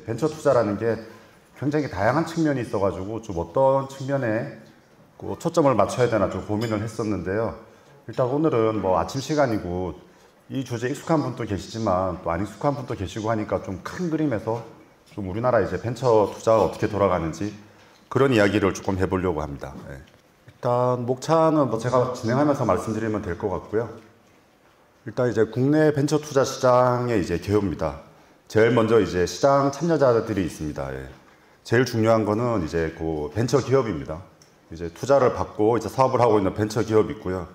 벤처 투자라는 게 굉장히 다양한 측면이 있어가지고 좀 어떤 측면에 초점을 맞춰야 되나 좀 고민을 했었는데요. 일단 오늘은 뭐 아침 시간이고 이 주제에 익숙한 분도 계시지만 또 안 익숙한 분도 계시고 하니까 좀 큰 그림에서 좀 우리나라 이제 벤처 투자가 어떻게 돌아가는지 그런 이야기를 조금 해보려고 합니다. 네. 일단 목차는 뭐 제가 진행하면서 말씀드리면 될 것 같고요. 일단 이제 국내 벤처 투자 시장의 이제 개요입니다. 제일 먼저 이제 시장 참여자들이 있습니다. 예. 제일 중요한 거는 이제 그 벤처 기업입니다. 이제 투자를 받고 이제 사업을 하고 있는 벤처 기업이 있고요.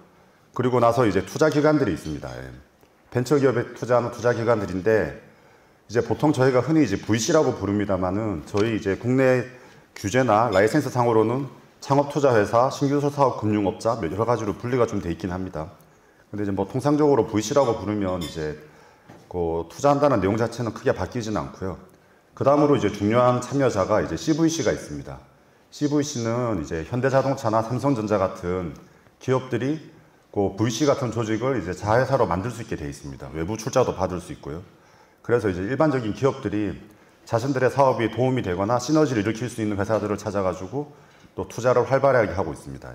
그리고 나서 이제 투자 기관들이 있습니다. 예. 벤처 기업에 투자하는 투자 기관들인데 이제 보통 저희가 흔히 이제 VC라고 부릅니다만은 저희 이제 국내 규제나 라이센스 상으로는 창업투자회사, 신규사업 금융업자 여러 가지로 분리가 좀 돼 있긴 합니다. 근데 이제 뭐 통상적으로 VC라고 부르면 이제 그 투자한다는 내용 자체는 크게 바뀌지는 않고요. 그 다음으로 이제 중요한 참여자가 이제 CVC가 있습니다. CVC는 이제 현대자동차나 삼성전자 같은 기업들이 그 VC 같은 조직을 이제 자회사로 만들 수 있게 돼 있습니다. 외부 출자도 받을 수 있고요. 그래서 이제 일반적인 기업들이 자신들의 사업이 도움이 되거나 시너지를 일으킬 수 있는 회사들을 찾아가지고 또 투자를 활발하게 하고 있습니다.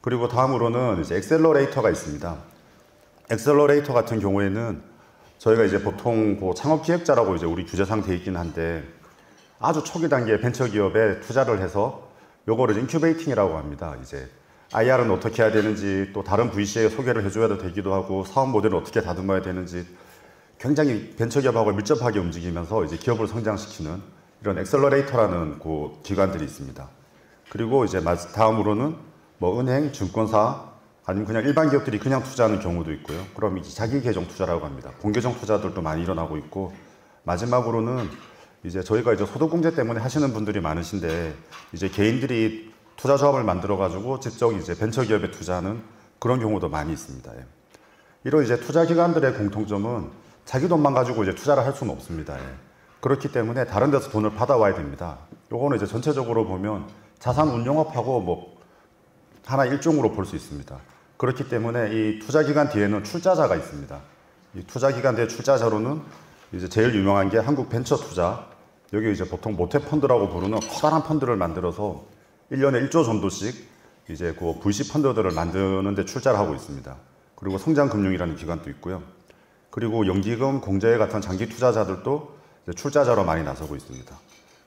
그리고 다음으로는 이제 엑셀러레이터가 있습니다. 엑셀러레이터 같은 경우에는 저희가 이제 보통 그 창업 기획자라고 이제 우리 규제상 돼 있긴 한데 아주 초기 단계에 벤처 기업에 투자를 해서 요거를 인큐베이팅이라고 합니다. 이제 IR은 어떻게 해야 되는지 또 다른 VC에 소개를 해줘야 되기도 하고 사업 모델을 어떻게 다듬어야 되는지 굉장히 벤처 기업하고 밀접하게 움직이면서 이제 기업을 성장시키는 이런 엑셀러레이터라는 그 기관들이 있습니다. 그리고 이제 다음으로는 뭐 은행, 증권사 아니면 그냥 일반 기업들이 그냥 투자하는 경우도 있고요. 그럼 이제 자기 계정 투자라고 합니다. 공개정 투자들도 많이 일어나고 있고 마지막으로는 이제 저희가 이제 소득공제 때문에 하시는 분들이 많으신데 이제 개인들이 투자 조합을 만들어 가지고 직접 이제 벤처 기업에 투자하는 그런 경우도 많이 있습니다. 이런 이제 투자 기관들의 공통점은 자기 돈만 가지고 이제 투자를 할 수는 없습니다. 그렇기 때문에 다른 데서 돈을 받아와야 됩니다. 요거는 이제 전체적으로 보면 자산 운용업하고 뭐 하나 일종으로 볼 수 있습니다. 그렇기 때문에 이 투자기관 뒤에는 출자자가 있습니다. 이 투자기관 뒤에 출자자로는 이제 제일 유명한 게 한국벤처투자. 여기 이제 보통 모태펀드라고 부르는 커다란 펀드를 만들어서 1년에 1조 정도씩 이제 그 VC 펀드들을 만드는데 출자를 하고 있습니다. 그리고 성장금융이라는 기관도 있고요. 그리고 연기금, 공제회 같은 장기 투자자들도 이제 출자자로 많이 나서고 있습니다.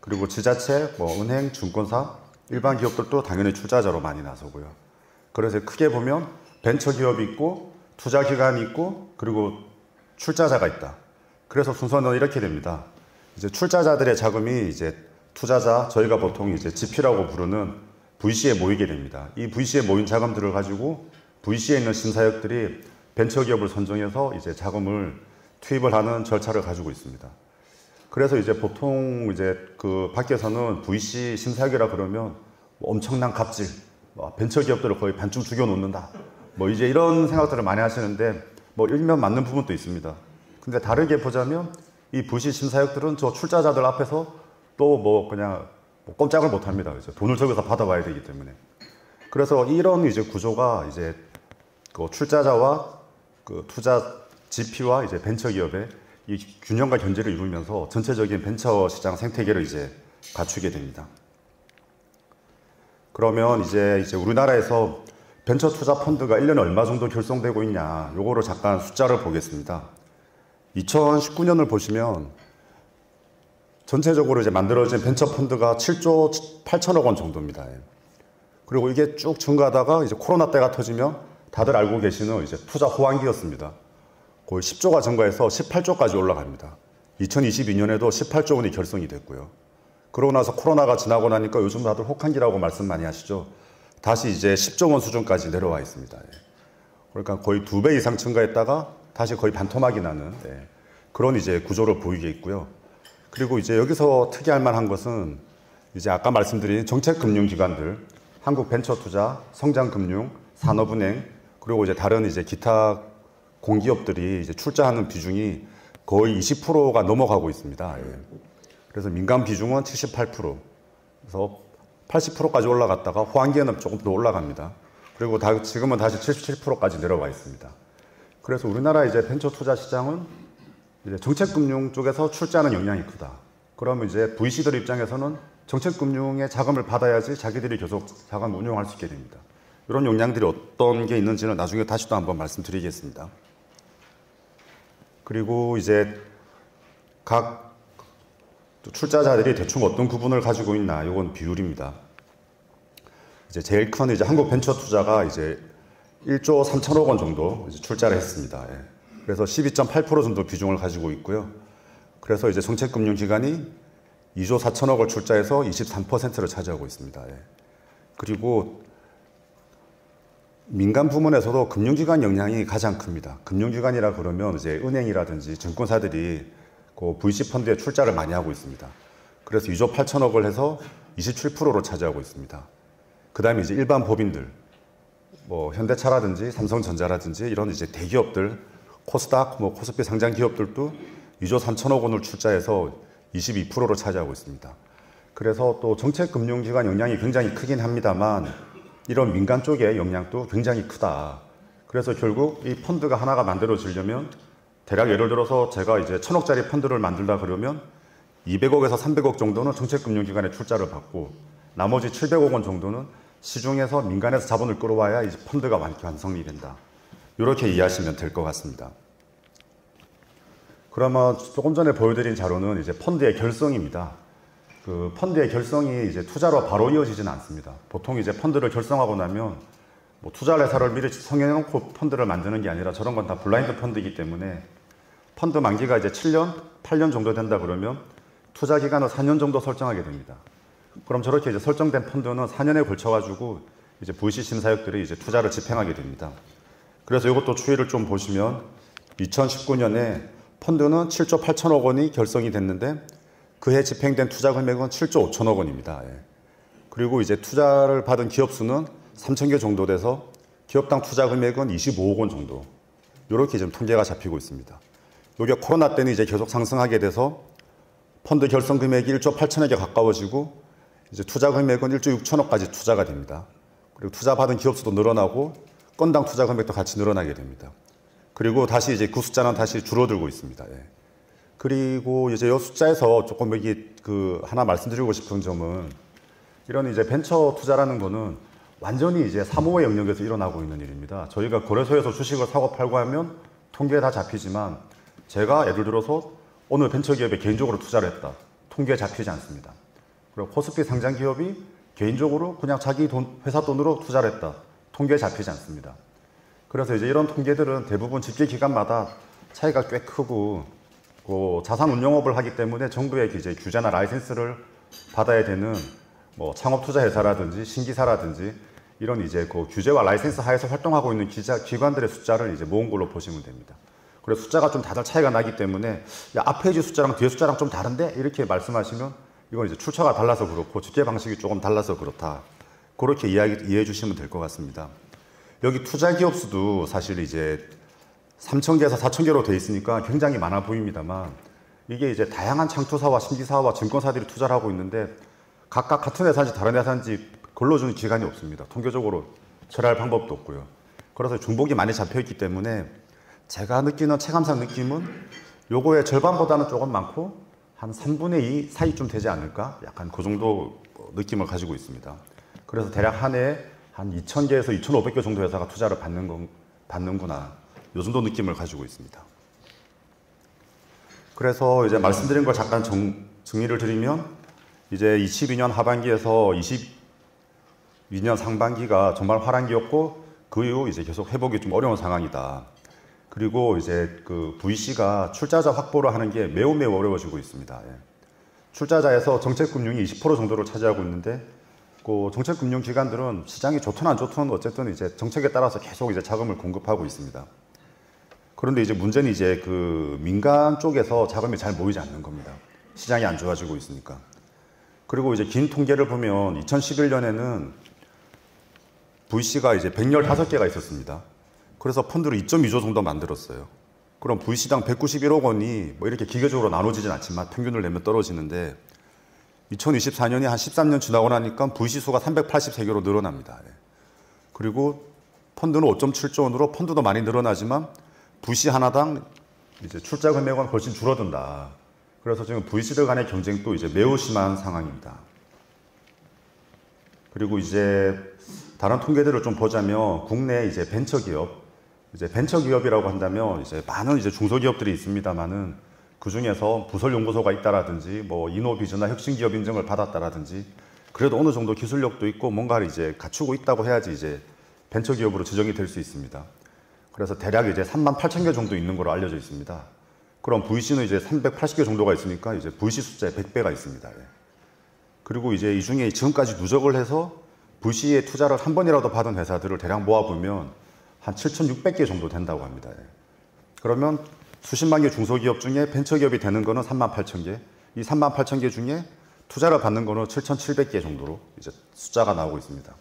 그리고 지자체, 뭐 은행, 증권사, 일반 기업들도 당연히 출자자로 많이 나서고요. 그래서 크게 보면 벤처 기업이 있고 투자 기관이 있고 그리고 출자자가 있다. 그래서 순서는 이렇게 됩니다. 이제 출자자들의 자금이 이제 투자자, 저희가 보통 이제 GP라고 부르는 VC에 모이게 됩니다. 이 VC에 모인 자금들을 가지고 VC에 있는 심사역들이 벤처 기업을 선정해서 이제 자금을 투입을 하는 절차를 가지고 있습니다. 그래서 이제 보통 이제 그 밖에서는 VC 심사역이라 그러면 뭐 엄청난 갑질, 벤처 기업들을 거의 반쯤 죽여놓는다. 뭐 이제 이런 생각들을 많이 하시는데 뭐 일면 맞는 부분도 있습니다. 근데 다르게 보자면 이 VC 심사역들은 저 출자자들 앞에서 또 뭐 그냥 뭐 꼼짝을 못 합니다. 그죠? 돈을 저기서 받아와야 되기 때문에. 그래서 이런 이제 구조가 이제 그 출자자와 그 투자 GP와 이제 벤처 기업의 이 균형과 견제를 이루면서 전체적인 벤처 시장 생태계를 이제 갖추게 됩니다. 그러면 이제 우리나라에서 벤처 투자 펀드가 1년에 얼마 정도 결성되고 있냐, 요거를 잠깐 숫자를 보겠습니다. 2019년을 보시면 전체적으로 이제 만들어진 벤처 펀드가 7조 8천억 원 정도입니다. 그리고 이게 쭉 증가하다가 이제 코로나 때가 터지면 다들 알고 계시는 이제 투자 호황기였습니다. 거의 10조가 증가해서 18조까지 올라갑니다. 2022년에도 18조 원이 결성이 됐고요. 그러고 나서 코로나가 지나고 나니까 요즘 다들 혹한기라고 말씀 많이 하시죠. 다시 이제 10조 원 수준까지 내려와 있습니다. 그러니까 거의 2배 이상 증가했다가 다시 거의 반토막이 나는 그런 이제 구조를 보이게 있고요. 그리고 이제 여기서 특이할 만한 것은 이제 아까 말씀드린 정책금융기관들, 한국벤처투자, 성장금융, 산업은행, 그리고 이제 다른 이제 기타 공기업들이 이제 출자하는 비중이 거의 20%가 넘어가고 있습니다. 그래서 민간 비중은 78%, 그래서 80%까지 올라갔다가 호황기에는 조금 더 올라갑니다. 그리고 지금은 다시 77%까지 내려와 있습니다. 그래서 우리나라 이제 벤처 투자 시장은 이제 정책금융 쪽에서 출자하는 영향이 크다. 그러면 이제 VC들 입장에서는 정책금융의 자금을 받아야지 자기들이 계속 자금을 운용할 수 있게 됩니다. 이런 역량들이 어떤 게 있는지는 나중에 다시 또 한번 말씀드리겠습니다. 그리고 이제 각 출자자들이 대충 어떤 구분을 가지고 있나, 이건 비율입니다. 이제 제일 큰 이제 한국벤처투자가 이제 1조 3천억 원 정도 이제 출자를 했습니다. 예. 그래서 12.8% 정도 비중을 가지고 있고요. 그래서 이제 정책금융기관이 2조 4천억을 출자해서 23%를 차지하고 있습니다. 예. 그리고 민간 부문에서도 금융기관 역량이 가장 큽니다. 금융기관이라 그러면 이제 은행이라든지 증권사들이 그 VC 펀드에 출자를 많이 하고 있습니다. 그래서 2조 8천억을 해서 27%로 차지하고 있습니다. 그 다음에 이제 일반 법인들, 뭐 현대차라든지 삼성전자라든지 이런 이제 대기업들, 코스닥, 뭐 코스피 상장 기업들도 2조 3천억 원을 출자해서 22%로 차지하고 있습니다. 그래서 또 정책금융기관 역량이 굉장히 크긴 합니다만 이런 민간 쪽의 역량도 굉장히 크다. 그래서 결국 이 펀드가 하나가 만들어지려면 대략 예를 들어서 제가 이제 1,000억짜리 펀드를 만들다 그러면 200억에서 300억 정도는 정책금융기관에 출자를 받고 나머지 700억 원 정도는 시중에서 민간에서 자본을 끌어와야 이제 펀드가 완성이 된다. 이렇게 이해하시면 될 것 같습니다. 그러면 조금 전에 보여드린 자료는 이제 펀드의 결성입니다. 그 펀드의 결성이 이제 투자로 바로 이어지지는 않습니다. 보통 이제 펀드를 결성하고 나면 뭐 투자 회사를 미리 성형해놓고 펀드를 만드는 게 아니라 저런 건 다 블라인드 펀드이기 때문에 펀드 만기가 이제 7년, 8년 정도 된다 그러면 투자 기간을 4년 정도 설정하게 됩니다. 그럼 저렇게 이제 설정된 펀드는 4년에 걸쳐가지고 이제 VC 심사역들이 이제 투자를 집행하게 됩니다. 그래서 이것도 추이를 좀 보시면 2019년에 펀드는 7조 8천억 원이 결성이 됐는데 그해 집행된 투자 금액은 7조 5천억 원입니다. 예. 그리고 이제 투자를 받은 기업 수는 3,000개 정도 돼서 기업당 투자 금액은 25억 원 정도. 이렇게 지금 통계가 잡히고 있습니다. 이게 코로나 때는 이제 계속 상승하게 돼서 펀드 결성 금액이 1조 8천억에 가까워지고 이제 투자 금액은 1조 6천억까지 투자가 됩니다. 그리고 투자 받은 기업 수도 늘어나고 건당 투자 금액도 같이 늘어나게 됩니다. 그리고 다시 이제 그 숫자는 다시 줄어들고 있습니다. 예. 그리고 이제 이 숫자에서 조금 여기 하나 말씀드리고 싶은 점은 이런 이제 벤처 투자라는 거는 완전히 이제 사모의 영역에서 일어나고 있는 일입니다. 저희가 거래소에서 주식을 사고 팔고 하면 통계에 다 잡히지만 제가 예를 들어서 오늘 벤처기업에 개인적으로 투자를 했다. 통계에 잡히지 않습니다. 그리고 코스피 상장 기업이 개인적으로 그냥 자기 회사 돈으로 투자를 했다. 통계에 잡히지 않습니다. 그래서 이제 이런 통계들은 대부분 집계 기간마다 차이가 꽤 크고 자산 운용업을 하기 때문에 정부의 이제 규제나 라이센스를 받아야 되는 뭐 창업투자회사라든지 신기사라든지 이런 이제 규제와 라이센스 하에서 활동하고 있는 기관들의 숫자를 이제 모은 걸로 보시면 됩니다. 그래서 숫자가 좀 다들 차이가 나기 때문에 야, 앞에 숫자랑 뒤에 숫자랑 좀 다른데 이렇게 말씀하시면 이건 이제 출처가 달라서 그렇고 집계 방식이 조금 달라서 그렇다. 그렇게 이해해 주시면 될 것 같습니다. 여기 투자 기업 수도 사실 이제 3,000개에서 4,000개로 돼 있으니까 굉장히 많아 보입니다만 이게 이제 다양한 창투사와 신기사와 증권사들이 투자를 하고 있는데 각각 같은 회사인지 다른 회사인지 걸러주는 기관이 없습니다. 통계적으로 처리할 방법도 없고요. 그래서 중복이 많이 잡혀있기 때문에 제가 느끼는 체감상 느낌은 요거의 절반보다는 조금 많고 한 3분의 2 사이쯤 되지 않을까? 약간 그 정도 느낌을 가지고 있습니다. 그래서 대략 한 해에 한 2,000개에서 2,500개 정도 회사가 투자를 받는구나. 요 정도 느낌을 가지고 있습니다. 그래서 이제 말씀드린 걸 잠깐 정리를 드리면 이제 22년 하반기에서 22년 상반기가 정말 화랑기였고 그 이후 이제 계속 회복이 좀 어려운 상황이다. 그리고 이제 VC가 출자자 확보를 하는 게 매우 어려워지고 있습니다. 예. 출자자에서 정책금융이 20% 정도를 차지하고 있는데 정책금융기관들은 시장이 좋든 안 좋든 어쨌든 이제 정책에 따라서 계속 이제 자금을 공급하고 있습니다. 그런데 이제 문제는 이제 민간 쪽에서 자금이 잘 모이지 않는 겁니다. 시장이 안 좋아지고 있으니까. 그리고 이제 긴 통계를 보면 2011년에는 VC가 이제 115개가 있었습니다. 그래서 펀드를 2.2조 정도 만들었어요. 그럼 VC당 191억 원이 뭐 이렇게 기계적으로 나눠지진 않지만 평균을 내면 떨어지는데 2024년이 한 13년 지나고 나니까 VC 수가 383개로 늘어납니다. 그리고 펀드는 5.7조 원으로 펀드도 많이 늘어나지만 VC 하나당 이제 출자 금액은 훨씬 줄어든다. 그래서 지금 VC들 간의 경쟁도 이제 매우 심한 상황입니다. 그리고 이제 다른 통계들을 좀 보자면 국내 이제 벤처기업이라고 한다면 이제 많은 이제 중소기업들이 있습니다만은 그 중에서 부설연구소가 있다라든지 뭐 이노비즈나 혁신기업 인증을 받았다라든지 그래도 어느 정도 기술력도 있고 뭔가를 이제 갖추고 있다고 해야지 이제 벤처기업으로 지정이 될 수 있습니다. 그래서 대략 이제 38,000개 정도 있는 걸로 알려져 있습니다. 그럼 VC는 이제 380개 정도가 있으니까 이제 VC 숫자의 100배가 있습니다. 예. 그리고 이제 이 중에 지금까지 누적을 해서 VC에 투자를 한 번이라도 받은 회사들을 대략 모아보면 한 7,600개 정도 된다고 합니다. 예. 그러면 수십만 개 중소기업 중에 벤처기업이 되는 거는 38,000개, 이 38,000개 중에 투자를 받는 거는 7,700개 정도로 이제 숫자가 나오고 있습니다.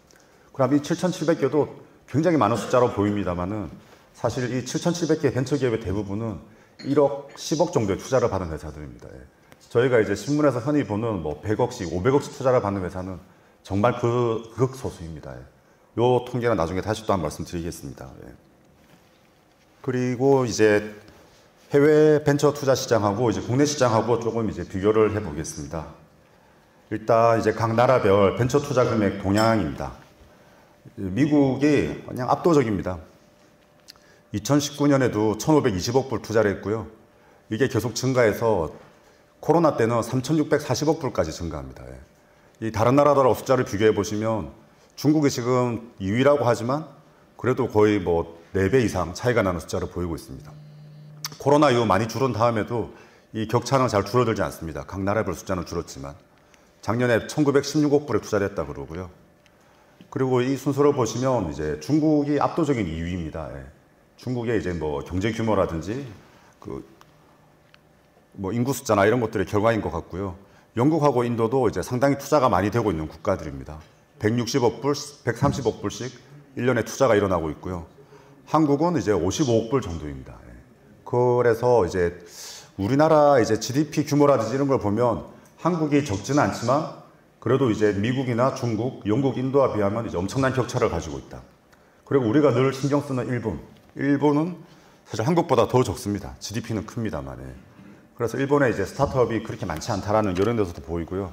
그럼 이 7,700개도 굉장히 많은 숫자로 보입니다만은 사실 이 7,700개 벤처기업의 대부분은 1억, 10억 정도의 투자를 받은 회사들입니다. 예. 저희가 이제 신문에서 흔히 보는 뭐 100억씩, 500억씩 투자를 받는 회사는 정말 극소수입니다. 예. 요 통계는 나중에 다시 또 한 말씀드리겠습니다. 예. 그리고 이제 해외 벤처 투자 시장하고 이제 국내 시장하고 조금 이제 비교를 해보겠습니다. 일단 이제 각 나라별 벤처 투자 금액 동향입니다. 미국이 그냥 압도적입니다. 2019년에도 1,520억 불 투자를 했고요. 이게 계속 증가해서 코로나 때는 3,640억 불까지 증가합니다. 이 다른 나라들하고 숫자를 비교해 보시면 중국이 지금 2위라고 하지만 그래도 거의 뭐 4배 이상 차이가 나는 숫자를 보이고 있습니다. 코로나 이후 많이 줄은 다음에도 이 격차는 잘 줄어들지 않습니다. 각 나라별 숫자는 줄었지만 작년에 1,916억 불에 투자를 했다 그러고요. 그리고 이 순서를 보시면 이제 중국이 압도적인 2위입니다. 중국의 이제 뭐 경제 규모라든지 그 뭐 인구 숫자나 이런 것들의 결과인 것 같고요. 영국하고 인도도 이제 상당히 투자가 많이 되고 있는 국가들입니다. 160억 불, 130억 불씩 1년에 투자가 일어나고 있고요. 한국은 이제 55억 불 정도입니다. 그래서 이제 우리나라 이제 GDP 규모라든지 이런 걸 보면 한국이 적지는 않지만 그래도 이제 미국이나 중국, 영국, 인도와 비하면 이제 엄청난 격차를 가지고 있다. 그리고 우리가 늘 신경 쓰는 일본은 사실 한국보다 더 적습니다. GDP는 큽니다만. 그래서 일본의 이제 스타트업이 그렇게 많지 않다라는 이런 데서도 보이고요.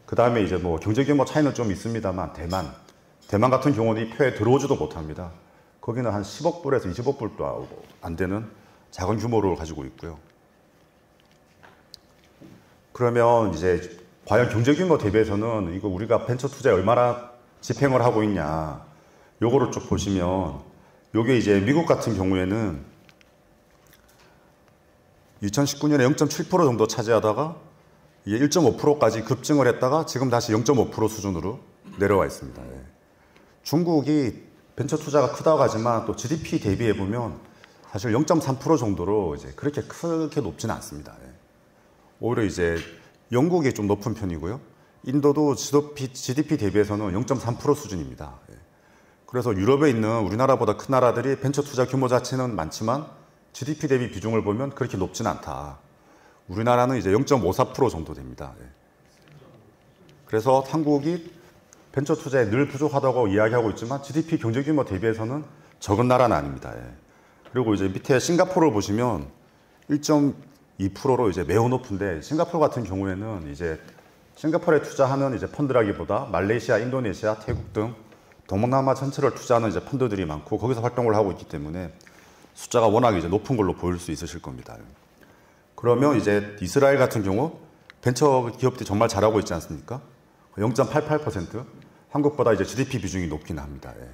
그 다음에 이제 뭐 경제 규모 차이는 좀 있습니다만 대만 같은 경우는 이 표에 들어오지도 못합니다. 거기는 한 10억 불에서 20억 불도 안 되는 작은 규모를 가지고 있고요. 그러면 이제 과연 경제 규모 대비해서는 이거 우리가 벤처 투자에 얼마나 집행을 하고 있냐, 요거를 쭉 보시면 요게 이제 미국 같은 경우에는 2019년에 0.7% 정도 차지하다가 이게 1.5%까지 급증을 했다가 지금 다시 0.5% 수준으로 내려와 있습니다. 예. 중국이 벤처 투자가 크다고 하지만 또 GDP 대비해 보면 사실 0.3% 정도로 이제 그렇게 크게 높지는 않습니다. 예. 오히려 이제 영국이 좀 높은 편이고요. 인도도 GDP 대비해서는 0.3% 수준입니다. 예. 그래서 유럽에 있는 우리나라보다 큰 나라들이 벤처 투자 규모 자체는 많지만 GDP 대비 비중을 보면 그렇게 높지는 않다. 우리나라는 이제 0.54% 정도 됩니다. 예. 그래서 한국이 벤처 투자에 늘 부족하다고 이야기하고 있지만 GDP 경제 규모 대비해서는 적은 나라는 아닙니다. 예. 그리고 이제 밑에 싱가포르를 보시면 1.2%로 이제 매우 높은데 싱가포르 같은 경우에는 이제 싱가포르에 투자하는 이제 펀드라기보다 말레이시아, 인도네시아, 태국 등 동남아 전체를 투자하는 이제 펀드들이 많고 거기서 활동을 하고 있기 때문에 숫자가 워낙 이제 높은 걸로 보일 수 있으실 겁니다. 그러면 이제 이스라엘 같은 경우 벤처 기업들이 정말 잘하고 있지 않습니까? 0.88%, 한국보다 이제 GDP 비중이 높긴 합니다. 예.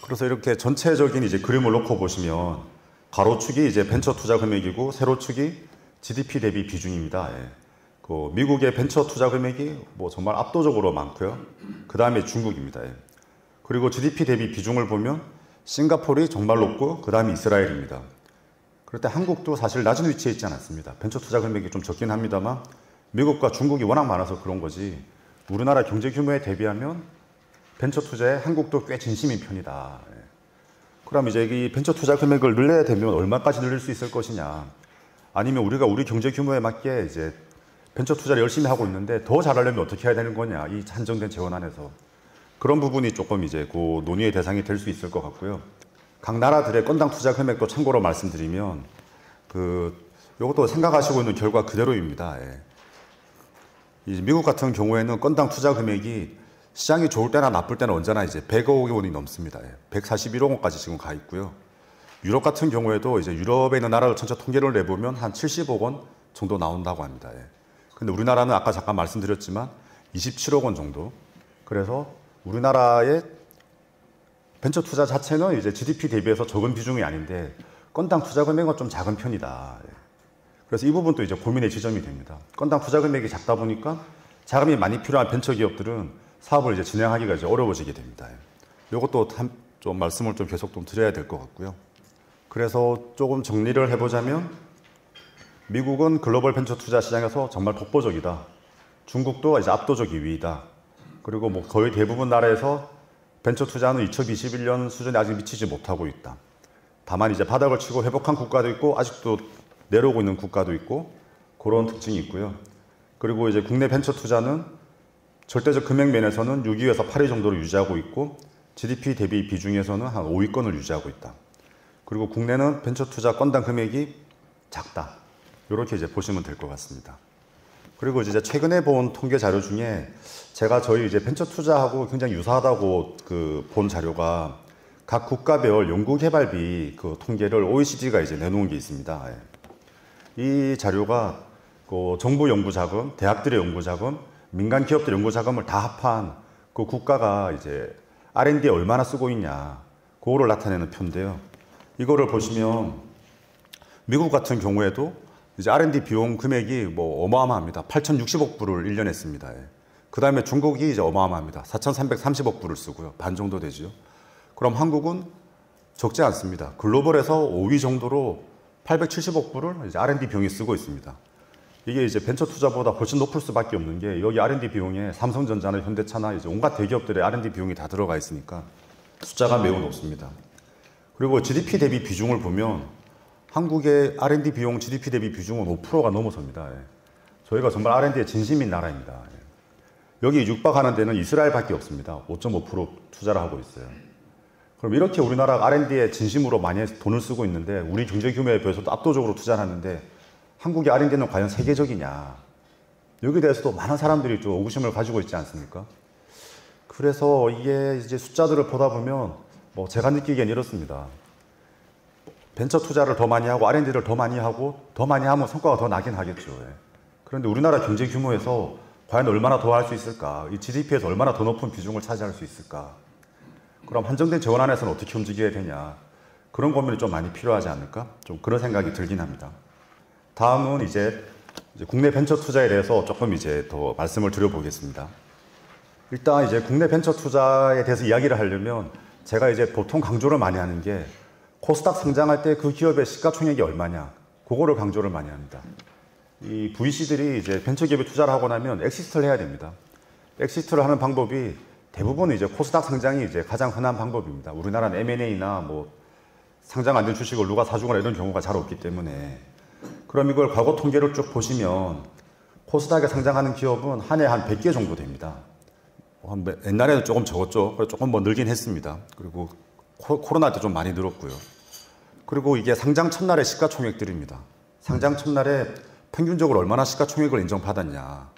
그래서 이렇게 전체적인 이제 그림을 놓고 보시면 가로축이 이제 벤처 투자 금액이고 세로축이 GDP 대비 비중입니다. 예. 그 미국의 벤처 투자 금액이 뭐 정말 압도적으로 많고요. 그 다음에 중국입니다. 예. 그리고 GDP 대비 비중을 보면 싱가포르이 정말 높고 그 다음에 이스라엘입니다. 그럴 때 한국도 사실 낮은 위치에 있지 않았습니다. 벤처 투자 금액이 좀 적긴 합니다만 미국과 중국이 워낙 많아서 그런 거지 우리나라 경제 규모에 대비하면 벤처 투자에 한국도 꽤 진심인 편이다. 그럼 이제 이 벤처 투자 금액을 늘려야 되면 얼마까지 늘릴 수 있을 것이냐, 아니면 우리가 우리 경제 규모에 맞게 이제 벤처 투자를 열심히 하고 있는데 더 잘하려면 어떻게 해야 되는 거냐, 이 한정된 재원 안에서 그런 부분이 조금 이제 그 논의의 대상이 될 수 있을 것 같고요. 각 나라들의 건당 투자 금액도 참고로 말씀드리면 그 이것도 생각하시고 있는 결과 그대로입니다. 예. 미국 같은 경우에는 건당 투자 금액이 시장이 좋을 때나 나쁠 때는 언제나 이제 100억 원이 넘습니다. 141억 원까지 지금 가 있고요. 유럽 같은 경우에도 이제 유럽에 있는 나라를 전체 통계를 내보면 한 70억 원 정도 나온다고 합니다. 근데 우리나라는 아까 잠깐 말씀드렸지만 27억 원 정도. 그래서 우리나라의 벤처 투자 자체는 이제 GDP 대비해서 적은 비중이 아닌데 건당 투자 금액은 좀 작은 편이다. 그래서 이 부분도 이제 고민의 지점이 됩니다. 건당 투자 금액이 작다 보니까 자금이 많이 필요한 벤처 기업들은 사업을 이제 진행하기가 이제 어려워지게 됩니다. 이것도 좀 말씀을 좀 계속 좀 드려야 될 것 같고요. 그래서 조금 정리를 해보자면 미국은 글로벌 벤처 투자 시장에서 정말 독보적이다. 중국도 이제 압도적 2위이다. 그리고 뭐 거의 대부분 나라에서 벤처 투자는 2021년 수준에 아직 미치지 못하고 있다. 다만 이제 바닥을 치고 회복한 국가도 있고 아직도 내려오고 있는 국가도 있고 그런 특징이 있고요. 그리고 이제 국내 벤처 투자는 절대적 금액 면에서는 6위에서 8위 정도로 유지하고 있고 GDP 대비 비중에서는 한 5위권을 유지하고 있다. 그리고 국내는 벤처 투자 건당 금액이 작다. 이렇게 이제 보시면 될 것 같습니다. 그리고 이제 최근에 본 통계 자료 중에 제가 저희 이제 벤처 투자하고 굉장히 유사하다고 본 자료가 각 국가별 연구개발비 그 통계를 OECD가 이제 내놓은 게 있습니다. 이 자료가 정부 연구자금, 대학들의 연구자금, 민간 기업들 연구자금을 다 합한 그 국가가 이제 R&D에 얼마나 쓰고 있냐, 그거를 나타내는 표인데요. 이거를 보시면 미국 같은 경우에도 이제 R&D 비용 금액이 뭐 어마어마합니다. 8,060억 불을 1년에 씁니다. 그 다음에 중국이 이제 어마어마합니다. 4,330억 불을 쓰고요. 반 정도 되죠. 그럼 한국은 적지 않습니다. 글로벌에서 5위 정도로 870억 불을 이제 R&D 비용에 쓰고 있습니다. 이게 이제 벤처 투자보다 훨씬 높을 수밖에 없는 게 여기 R&D 비용에 삼성전자나 현대차나 이제 온갖 대기업들의 R&D 비용이 다 들어가 있으니까 숫자가 매우 높습니다. 그리고 GDP 대비 비중을 보면 한국의 R&D 비용 GDP 대비 비중은 5%가 넘어섭니다. 저희가 정말 R&D에 진심인 나라입니다. 여기 육박하는 데는 이스라엘밖에 없습니다. 5.5% 투자를 하고 있어요. 그럼 이렇게 우리나라가 R&D에 진심으로 많이 돈을 쓰고 있는데 우리 경제 규모에 비해서도 압도적으로 투자를 하는데 한국의 R&D는 과연 세계적이냐. 여기에 대해서도 많은 사람들이 좀 의구심을 가지고 있지 않습니까? 그래서 이게 이제 숫자들을 보다 보면 뭐 제가 느끼기엔 이렇습니다. 벤처 투자를 더 많이 하고 R&D를 더 많이 하면 성과가 더 나긴 하겠죠. 그런데 우리나라 경제 규모에서 과연 얼마나 더 할 수 있을까? 이 GDP에서 얼마나 더 높은 비중을 차지할 수 있을까? 그럼 한정된 재원 안에서는 어떻게 움직여야 되냐? 그런 고민이 좀 많이 필요하지 않을까? 좀 그런 생각이 들긴 합니다. 다음은 이제 국내 벤처 투자에 대해서 조금 이제 더 말씀을 드려보겠습니다. 일단 이제 국내 벤처 투자에 대해서 이야기를 하려면 제가 이제 보통 강조를 많이 하는 게 코스닥 상장할 때 그 기업의 시가총액이 얼마냐, 그거를 강조를 많이 합니다. 이 VC들이 이제 벤처기업에 투자를 하고 나면 엑시트를 해야 됩니다. 엑시트를 하는 방법이 대부분 이제 코스닥 상장이 이제 가장 흔한 방법입니다. 우리나라는 M&A나 뭐 상장 안 된 주식을 누가 사주거나 이런 경우가 잘 없기 때문에. 그럼 이걸 과거 통계를 쭉 보시면 코스닥에 상장하는 기업은 한 해 한 100개 정도 됩니다. 옛날에는 조금 적었죠. 조금 뭐 늘긴 했습니다. 그리고 코로나 때 좀 많이 늘었고요. 그리고 이게 상장 첫날의 시가총액들입니다. 상장 첫날에 평균적으로 얼마나 시가총액을 인정받았냐.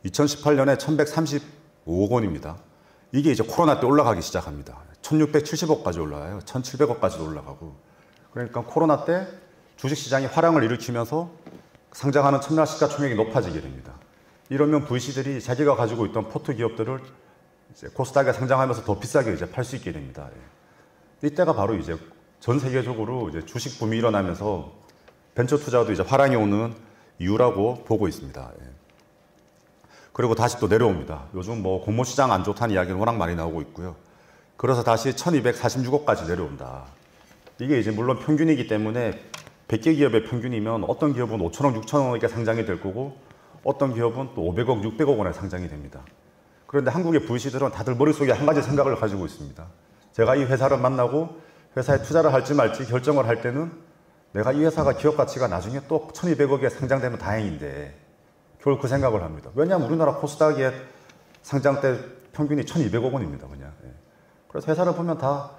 2018년에 1135억 원입니다. 이게 이제 코로나 때 올라가기 시작합니다. 1670억까지 올라가요. 1700억까지도 올라가고. 그러니까 코로나 때 주식시장이 화랑을 일으키면서 상장하는 첫날 시가총액이 높아지게 됩니다. 이러면 VC들이 자기가 가지고 있던 포트 기업들을 이제 코스닥에 상장하면서 더 비싸게 이제 팔 수 있게 됩니다. 이때가 바로 이제 전 세계적으로 이제 주식 붐이 일어나면서 벤처 투자도 이제 화랑이 오는 이유라고 보고 있습니다. 그리고 다시 또 내려옵니다. 요즘 뭐 공모 시장 안 좋다는 이야기는 워낙 많이 나오고 있고요. 그래서 다시 1246억까지 내려온다. 이게 이제 물론 평균이기 때문에 100개 기업의 평균이면 어떤 기업은 5천억, 6천억에 상장이 될 거고 어떤 기업은 또 500억, 600억 원에 상장이 됩니다. 그런데 한국의 VC들은 다들 머릿속에 한 가지 생각을 가지고 있습니다. 제가 이 회사를 만나고 회사에 투자를 할지 말지 결정을 할 때는 내가 이 회사가 기업 가치가 나중에 또 1200억에 상장되면 다행인데 결국 그 생각을 합니다. 왜냐하면 우리나라 코스닥의 상장 때 평균이 1200억 원입니다. 그냥. 그래서 회사를 보면 다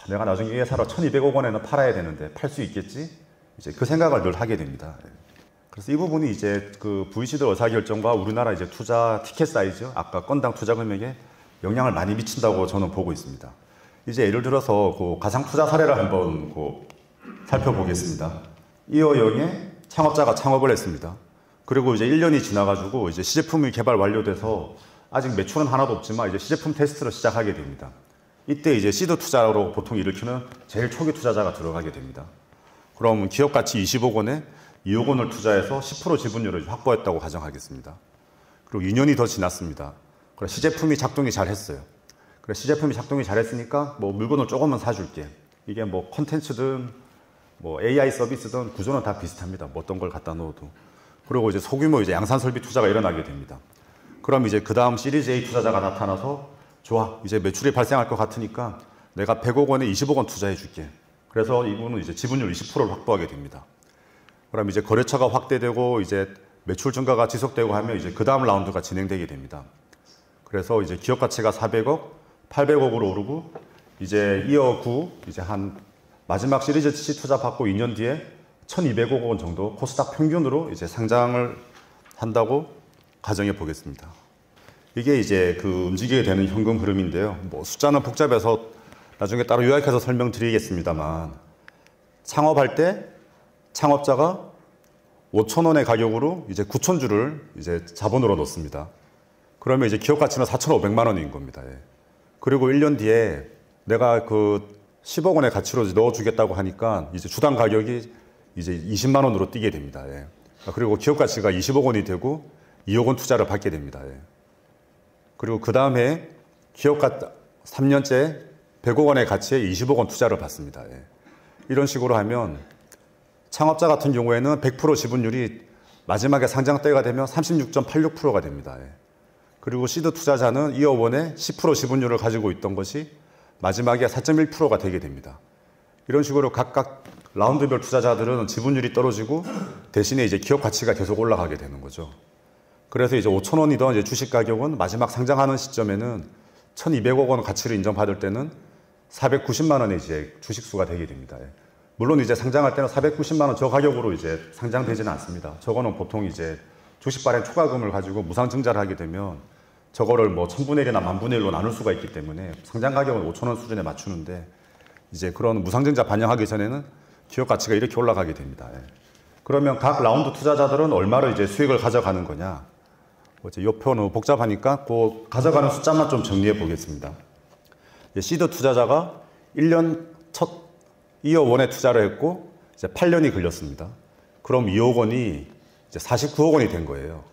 내가 나중에 이 회사를 1200억 원에는 팔아야 되는데 팔 수 있겠지? 이제 그 생각을 늘 하게 됩니다. 그래서 이 부분이 이제 그 VC들 의사결정과 우리나라 이제 투자 티켓 사이즈, 아까 건당 투자 금액에 영향을 많이 미친다고 저는 보고 있습니다. 이제 예를 들어서 그 가상 투자 사례를 한번 살펴보겠습니다. 이어영에 창업자가 창업을 했습니다. 그리고 이제 1년이 지나가지고 이제 시제품이 개발 완료돼서 아직 매출은 하나도 없지만 이제 시제품 테스트를 시작하게 됩니다. 이때 이제 시드 투자로 보통 일으키는 제일 초기 투자자가 들어가게 됩니다. 그럼 기업 가치 20억 원에 2억 원을 투자해서 10% 지분율을 확보했다고 가정하겠습니다. 그리고 2년이 더 지났습니다. 그래 시제품이 작동이 잘 했어요. 그래 시제품이 작동이 잘 했으니까 뭐 물건을 조금만 사줄게. 이게 뭐 컨텐츠든 뭐 AI 서비스든 구조는 다 비슷합니다. 뭐 어떤 걸 갖다 넣어도. 그리고 이제 소규모 이제 양산 설비 투자가 일어나게 됩니다. 그럼 이제 그 다음 시리즈 A 투자자가 나타나서 좋아 이제 매출이 발생할 것 같으니까 내가 100억 원에 20억 원 투자해 줄게. 그래서 이분은 이제 지분율 20%를 확보하게 됩니다. 그럼 이제 거래처가 확대되고 이제 매출 증가가 지속되고 하면 이제 그 다음 라운드가 진행되게 됩니다. 그래서 이제 기업 가치가 400억, 800억으로 오르고 이제 이어 9 이제 한 마지막 시리즈 C 투자 받고 2년 뒤에 1,200억 원 정도 코스닥 평균으로 이제 상장을 한다고 가정해 보겠습니다. 이게 이제 그 움직이게 되는 현금 흐름인데요. 뭐 숫자는 복잡해서 나중에 따로 요약해서 설명드리겠습니다만 창업할 때 창업자가 5,000원의 가격으로 이제 9,000주를 이제 자본으로 넣습니다. 그러면 이제 기업 가치는 4,500만 원인 겁니다. 예. 그리고 1년 뒤에 내가 그 10억 원의 가치로 넣어주겠다고 하니까 이제 주당 가격이 이제 20만 원으로 뛰게 됩니다. 예. 그리고 기업 가치가 20억 원이 되고 2억 원 투자를 받게 됩니다. 예. 그리고 그 다음에 기업 가치 3년째 100억 원의 가치에 20억 원 투자를 받습니다. 예. 이런 식으로 하면 창업자 같은 경우에는 100% 지분율이 마지막에 상장 때가 되면 36.86%가 됩니다. 예. 그리고 시드 투자자는 이어 원에 10% 지분율을 가지고 있던 것이 마지막에 4.1%가 되게 됩니다. 이런 식으로 각각 라운드별 투자자들은 지분율이 떨어지고 대신에 이제 기업 가치가 계속 올라가게 되는 거죠. 그래서 이제 5,000원이던 이제 주식 가격은 마지막 상장하는 시점에는 1,200억 원 가치를 인정받을 때는 490만 원의 이제 주식수가 되게 됩니다. 물론 이제 상장할 때는 490만 원 저 가격으로 이제 상장되지는 않습니다. 저거는 보통 이제 주식 발행 초과금을 가지고 무상 증자를 하게 되면 저거를 뭐 1000분의 1이나 10,000분의 1로 나눌 수가 있기 때문에 상장 가격은 5,000원 수준에 맞추는데 이제 그런 무상 증자 반영하기 전에는 기업 가치가 이렇게 올라가게 됩니다. 그러면 각 라운드 투자자들은 얼마를 이제 수익을 가져가는 거냐? 이제 이 표는 복잡하니까 그 가져가는 숫자만 좀 정리해 보겠습니다. 시드 투자자가 1년 첫 이어 원에 투자를 했고 이제 8년이 걸렸습니다. 그럼 2억 원이 이제 49억 원이 된 거예요.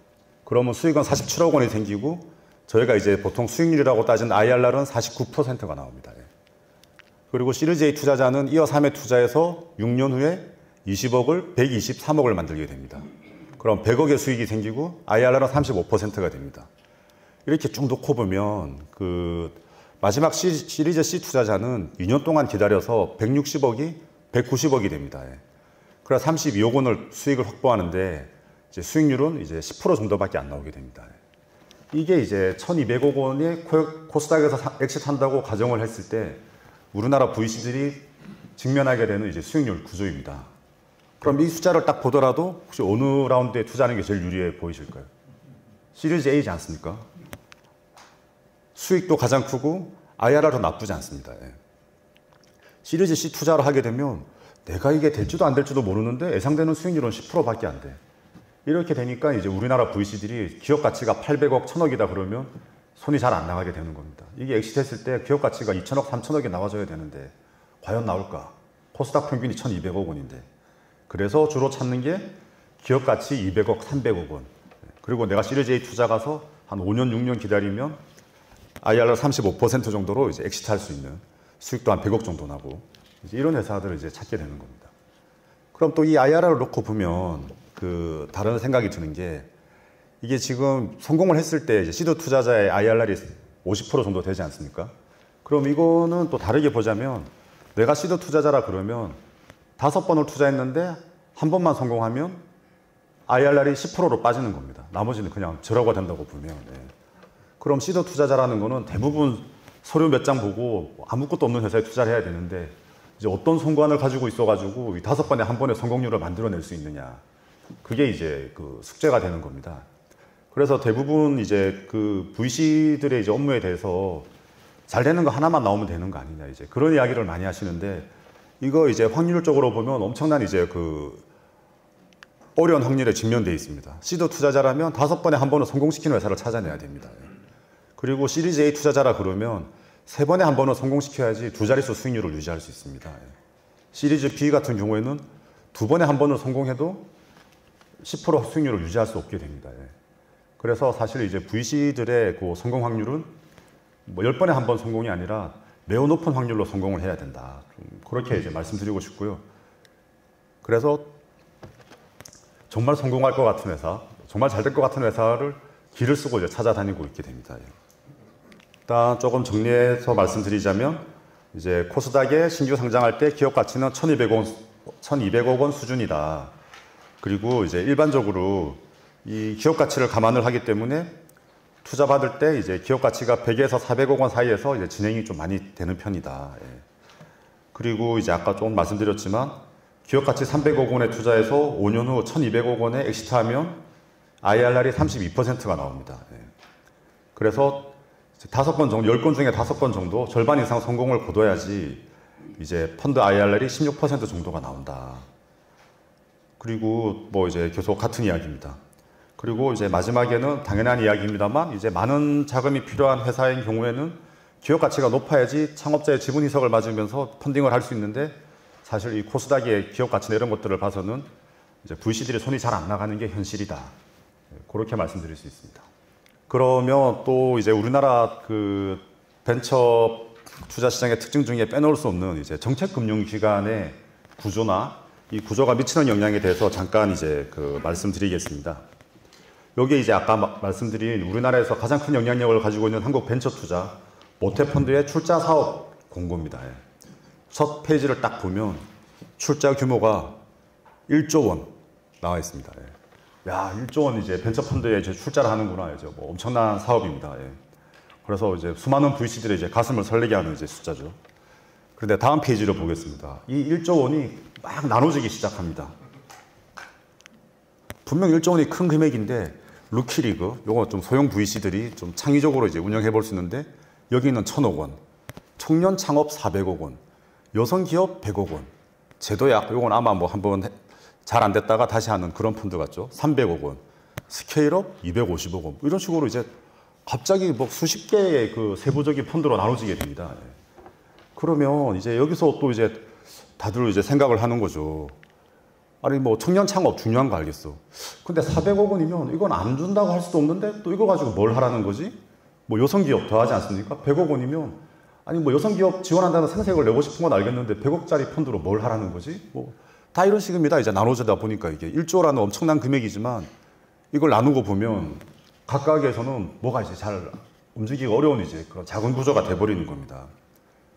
그러면 수익은 47억 원이 생기고 저희가 이제 보통 수익률이라고 따진 IRR은 49%가 나옵니다. 그리고 시리즈 A 투자자는 이어 3에 투자해서 6년 후에 20억을 123억을 만들게 됩니다. 그럼 100억의 수익이 생기고 IRR은 35%가 됩니다. 이렇게 쭉 놓고 보면 그 마지막 시리즈 C 투자자는 2년 동안 기다려서 160억이 190억이 됩니다. 그래서 32억 원을 수익을 확보하는데 이제 수익률은 이제 10% 정도밖에 안 나오게 됩니다. 이게 이제 1,200억 원의 코스닥에서 엑시트한다고 가정을 했을 때 우리나라 VC들이 직면하게 되는 이제 수익률 구조입니다. 그럼 이 숫자를 딱 보더라도 혹시 어느 라운드에 투자하는 게 제일 유리해 보이실까요? 시리즈 A지 않습니까? 수익도 가장 크고 IRR도 나쁘지 않습니다. 시리즈 C 투자를 하게 되면 내가 이게 될지도 안 될지도 모르는데 예상되는 수익률은 10%밖에 안 돼. 이렇게 되니까 이제 우리나라 VC들이 기업 가치가 800억, 1000억이다 그러면 손이 잘 안 나가게 되는 겁니다. 이게 엑시트 했을 때 기업 가치가 2천억, 3천억이 나와줘야 되는데 과연 나올까? 코스닥 평균이 1,200억 원인데. 그래서 주로 찾는 게 기업 가치 200억, 300억 원. 그리고 내가 시리즈 A 투자 가서 한 5년, 6년 기다리면 IRR 35% 정도로 이제 엑시트 할 수 있는 수익도 한 100억 정도 나고 이제 이런 회사들을 이제 찾게 되는 겁니다. 그럼 또 이 IRR을 놓고 보면 그 다른 생각이 드는 게 이게 지금 성공을 했을 때 이제 시드 투자자의 IRR이 50% 정도 되지 않습니까? 그럼 이거는 또 다르게 보자면 내가 시드 투자자라 그러면 5번을 투자했는데 한 번만 성공하면 IRR이 10%로 빠지는 겁니다. 나머지는 그냥 제로가 된다고 보면. 그럼 시드 투자자라는 거는 대부분 서류 몇 장 보고 아무것도 없는 회사에 투자를 해야 되는데 이제 어떤 성관을 가지고 있어가지고 이 5번에 한 번의 성공률을 만들어낼 수 있느냐. 그게 이제 그 숙제가 되는 겁니다. 그래서 대부분 이제 그 VC들의 이제 업무에 대해서 잘 되는 거 하나만 나오면 되는 거 아니냐, 이제 그런 이야기를 많이 하시는데, 이거 이제 확률적으로 보면 엄청난 이제 그 어려운 확률에 직면되어 있습니다. 시드 투자자라면 5번에 한 번은 성공시키는 회사를 찾아내야 됩니다. 그리고 시리즈 A 투자자라 그러면 3번에 한 번은 성공시켜야지 2자릿수 수익률을 유지할 수 있습니다. 시리즈 B 같은 경우에는 2번에 한 번은 성공해도 10% 수익률을 유지할 수 없게 됩니다. 그래서 사실 이제 VC들의 그 성공 확률은 뭐 10번에 한 번 성공이 아니라 매우 높은 확률로 성공을 해야 된다. 그렇게 이제 말씀드리고 싶고요. 그래서 정말 성공할 것 같은 회사, 정말 잘 될 것 같은 회사를 길을 쓰고 이제 찾아다니고 있게 됩니다. 일단 조금 정리해서 말씀드리자면, 이제 코스닥에 신규 상장할 때 기업 가치는 1,200억 원 수준이다. 그리고 이제 일반적으로 이 기업 가치를 감안을 하기 때문에 투자 받을 때 이제 기업 가치가 100에서 400억 원 사이에서 이제 진행이 좀 많이 되는 편이다. 그리고 이제 아까 조금 말씀드렸지만, 기업 가치 300억 원에 투자해서 5년 후 1,200억 원에 엑시트하면 IRR이 32%가 나옵니다. 그래서 5건 정도, 10건 중에 5건 정도, 절반 이상 성공을 거둬야지 이제 펀드 IRR이 16% 정도가 나온다. 그리고 뭐 이제 계속 같은 이야기입니다. 그리고 이제 마지막에는 당연한 이야기입니다만, 이제 많은 자금이 필요한 회사인 경우에는 기업 가치가 높아야지 창업자의 지분 이석을 맞으면서 펀딩을 할 수 있는데, 사실 이 코스닥의 기업 가치나 이런 것들을 봐서는 이제 VC들이 손이 잘 안 나가는 게 현실이다. 그렇게 말씀드릴 수 있습니다. 그러면 또 이제 우리나라 그 벤처 투자 시장의 특징 중에 빼놓을 수 없는 이제 정책금융기관의 구조나 이 구조가 미치는 영향에 대해서 잠깐 이제 그 말씀드리겠습니다. 여기에 이제 아까 말씀드린 우리나라에서 가장 큰 영향력을 가지고 있는 한국 벤처투자 모태펀드의 출자 사업 공고입니다. 첫 페이지를 딱 보면 출자 규모가 1조 원 나와 있습니다. 야, 1조 원 이제 벤처펀드에 이제 출자를 하는구나. 이제 뭐 엄청난 사업입니다. 그래서 이제 수많은 VC들의 이제 가슴을 설레게 하는 이제 숫자죠. 그런데 다음 페이지를 보겠습니다. 이 1조 원이 막 나눠지기 시작합니다. 분명 1조 원이 큰 금액인데, 루키리그, 요거 좀 소형 VC들이 좀 창의적으로 이제 운영해 볼 수 있는데, 여기는 1,000억 원, 청년 창업 400억 원, 여성 기업 100억 원, 제도약, 요건 아마 뭐 한번 잘 안 됐다가 다시 하는 그런 펀드 같죠. 300억 원, 스케일업 250억 원, 이런 식으로 이제 갑자기 뭐 수십 개의 그 세부적인 펀드로 나눠지게 됩니다. 그러면 이제 여기서 또 이제 다들 이제 생각을 하는 거죠. 아니 뭐 청년 창업 중요한 거 알겠어. 근데 400억 원이면 이건 안 준다고 할 수도 없는데 또 이거 가지고 뭘 하라는 거지? 뭐 여성기업 더 하지 않습니까? 100억 원이면 아니 뭐 여성기업 지원한다는 생색을 내고 싶은 건 알겠는데 100억짜리 펀드로 뭘 하라는 거지? 뭐 다 이런 식입니다. 이제 나눠지다 보니까 이게 1조라는 엄청난 금액이지만 이걸 나누고 보면 각각에서는 뭐가 이제 잘 움직이기 어려운 이제 그런 작은 구조가 돼버리는 겁니다.